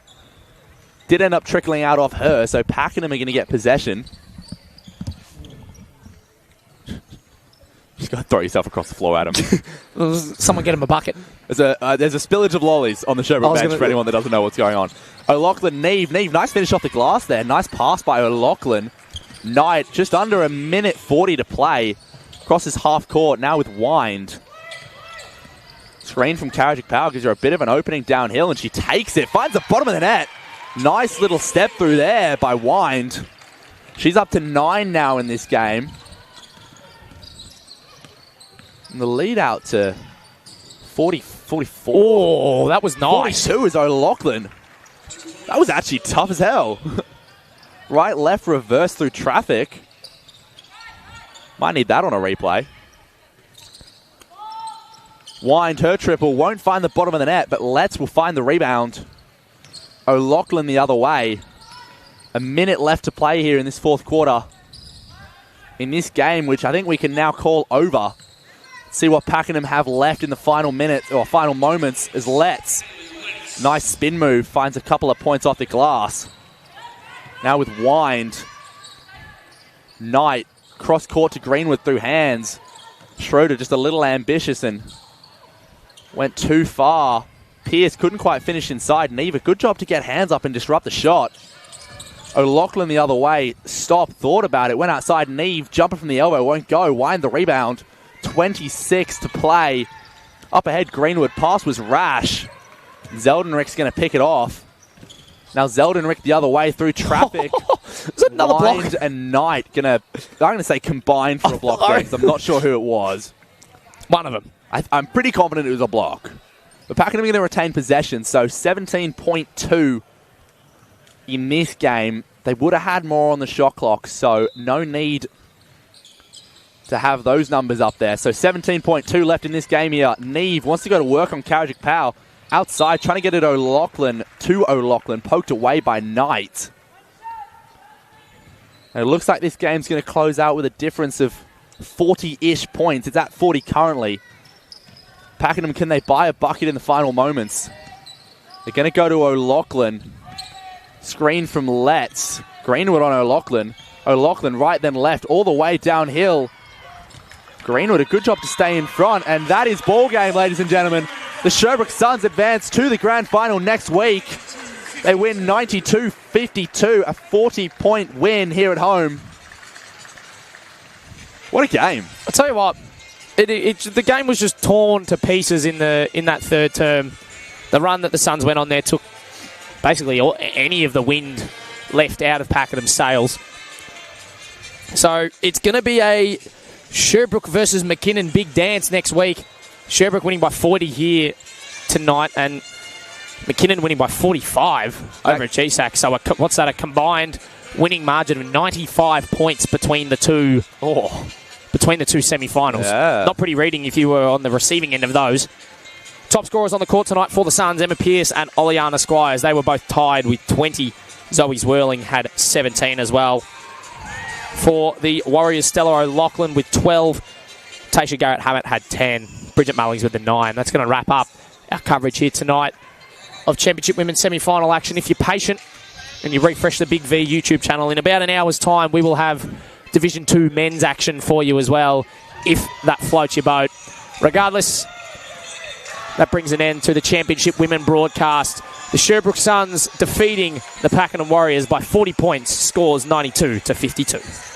Did end up trickling out off her, so Pakenham are going to get possession. Just got to throw yourself across the floor, Adam. Someone get him a bucket. There's a spillage of lollies on the Sherbrooke bench for anyone that doesn't know what's going on. O'Loughlin, Neve, nice finish off the glass there. Nice pass by O'Loughlin. Knight, just under a minute 40 to play. Crosses half court, now with Wind. Screen from Carrick Powell gives her a bit of an opening downhill, and she takes it. Finds the bottom of the net. Nice little step through there by Wind. She's up to 9 now in this game. And the lead out to 44. Oh, that was nice. 42 is O'Loughlin. That was actually tough as hell. Right, left, reverse through traffic. Might need that on a replay. Wind, her triple, won't find the bottom of the net, but Letts will find the rebound. O'Loughlin the other way. A minute left to play here in this fourth quarter. In this game, which I think we can now call over. See what Pakenham have left in the final minutes, or final moments, as Letts. Nice spin move, finds a couple of points off the glass. Now with Wind. Knight, cross court to Greenwood through hands. Schroeder just a little ambitious and went too far. Pierce couldn't quite finish inside. Neva, good job to get hands up and disrupt the shot. O'Loughlin the other way. Stopped, thought about it, went outside. Neve, jumping from the elbow, won't go. Wind the rebound. 26 to play. Up ahead, Greenwood. Pass was rash. Zeldenrick's going to pick it off. Now Zeldenrick the other way through traffic. Is it another block? And Knight I'm going to say combined for a block. I'm not sure who it was. One of them. I'm pretty confident it was a block. But Pakenham are going to retain possession, so 17.2 in this game. They would have had more on the shot clock, so no need to have those numbers up there. So 17.2 left in this game here. Neve wants to go to work on Carrick Powell. Outside, trying to get it O'Loughlin, poked away by Knight. And it looks like this game's going to close out with a difference of 40-ish points. It's at 40 currently. Pakenham, can they buy a bucket in the final moments? They're going to go to O'Loughlin. Screen from Letts. Greenwood on O'Loughlin. O'Loughlin right then left, all the way downhill. Greenwood, a good job to stay in front. And that is ball game, ladies and gentlemen. The Sherbrooke Suns advance to the grand final next week. They win 92-52, a 40-point win here at home. What a game. I'll tell you what, the game was just torn to pieces in that third term. The run that the Suns went on there took basically any of the wind left out of Pakenham's sails. So it's going to be a Sherbrooke versus McKinnon big dance next week. Sherbrooke winning by 40 here tonight, and McKinnon winning by 45 over at GSAC. So what's that? A combined winning margin of 95 points between the two. Between the two semi-finals. Yeah. Not pretty reading if you were on the receiving end of those. Top scorers on the court tonight for the Suns, Emma Pierce and Oleana Squires. They were both tied with 20. Zoe Zwirling had 17 as well. For the Warriors, Stella O'Loughlin with 12. Tasha Garrett-Hammett had 10. Bridget Mullings with the 9. That's going to wrap up our coverage here tonight of Championship Women's semi-final action. If you're patient and you refresh the Big V YouTube channel, in about an hour's time, we will have Division 2 men's action for you as well, if that floats your boat. Regardless, that brings an end to the Championship Women broadcast. The Sherbrooke Suns defeating the Pakenham Warriors by 40 points, scores 92-52.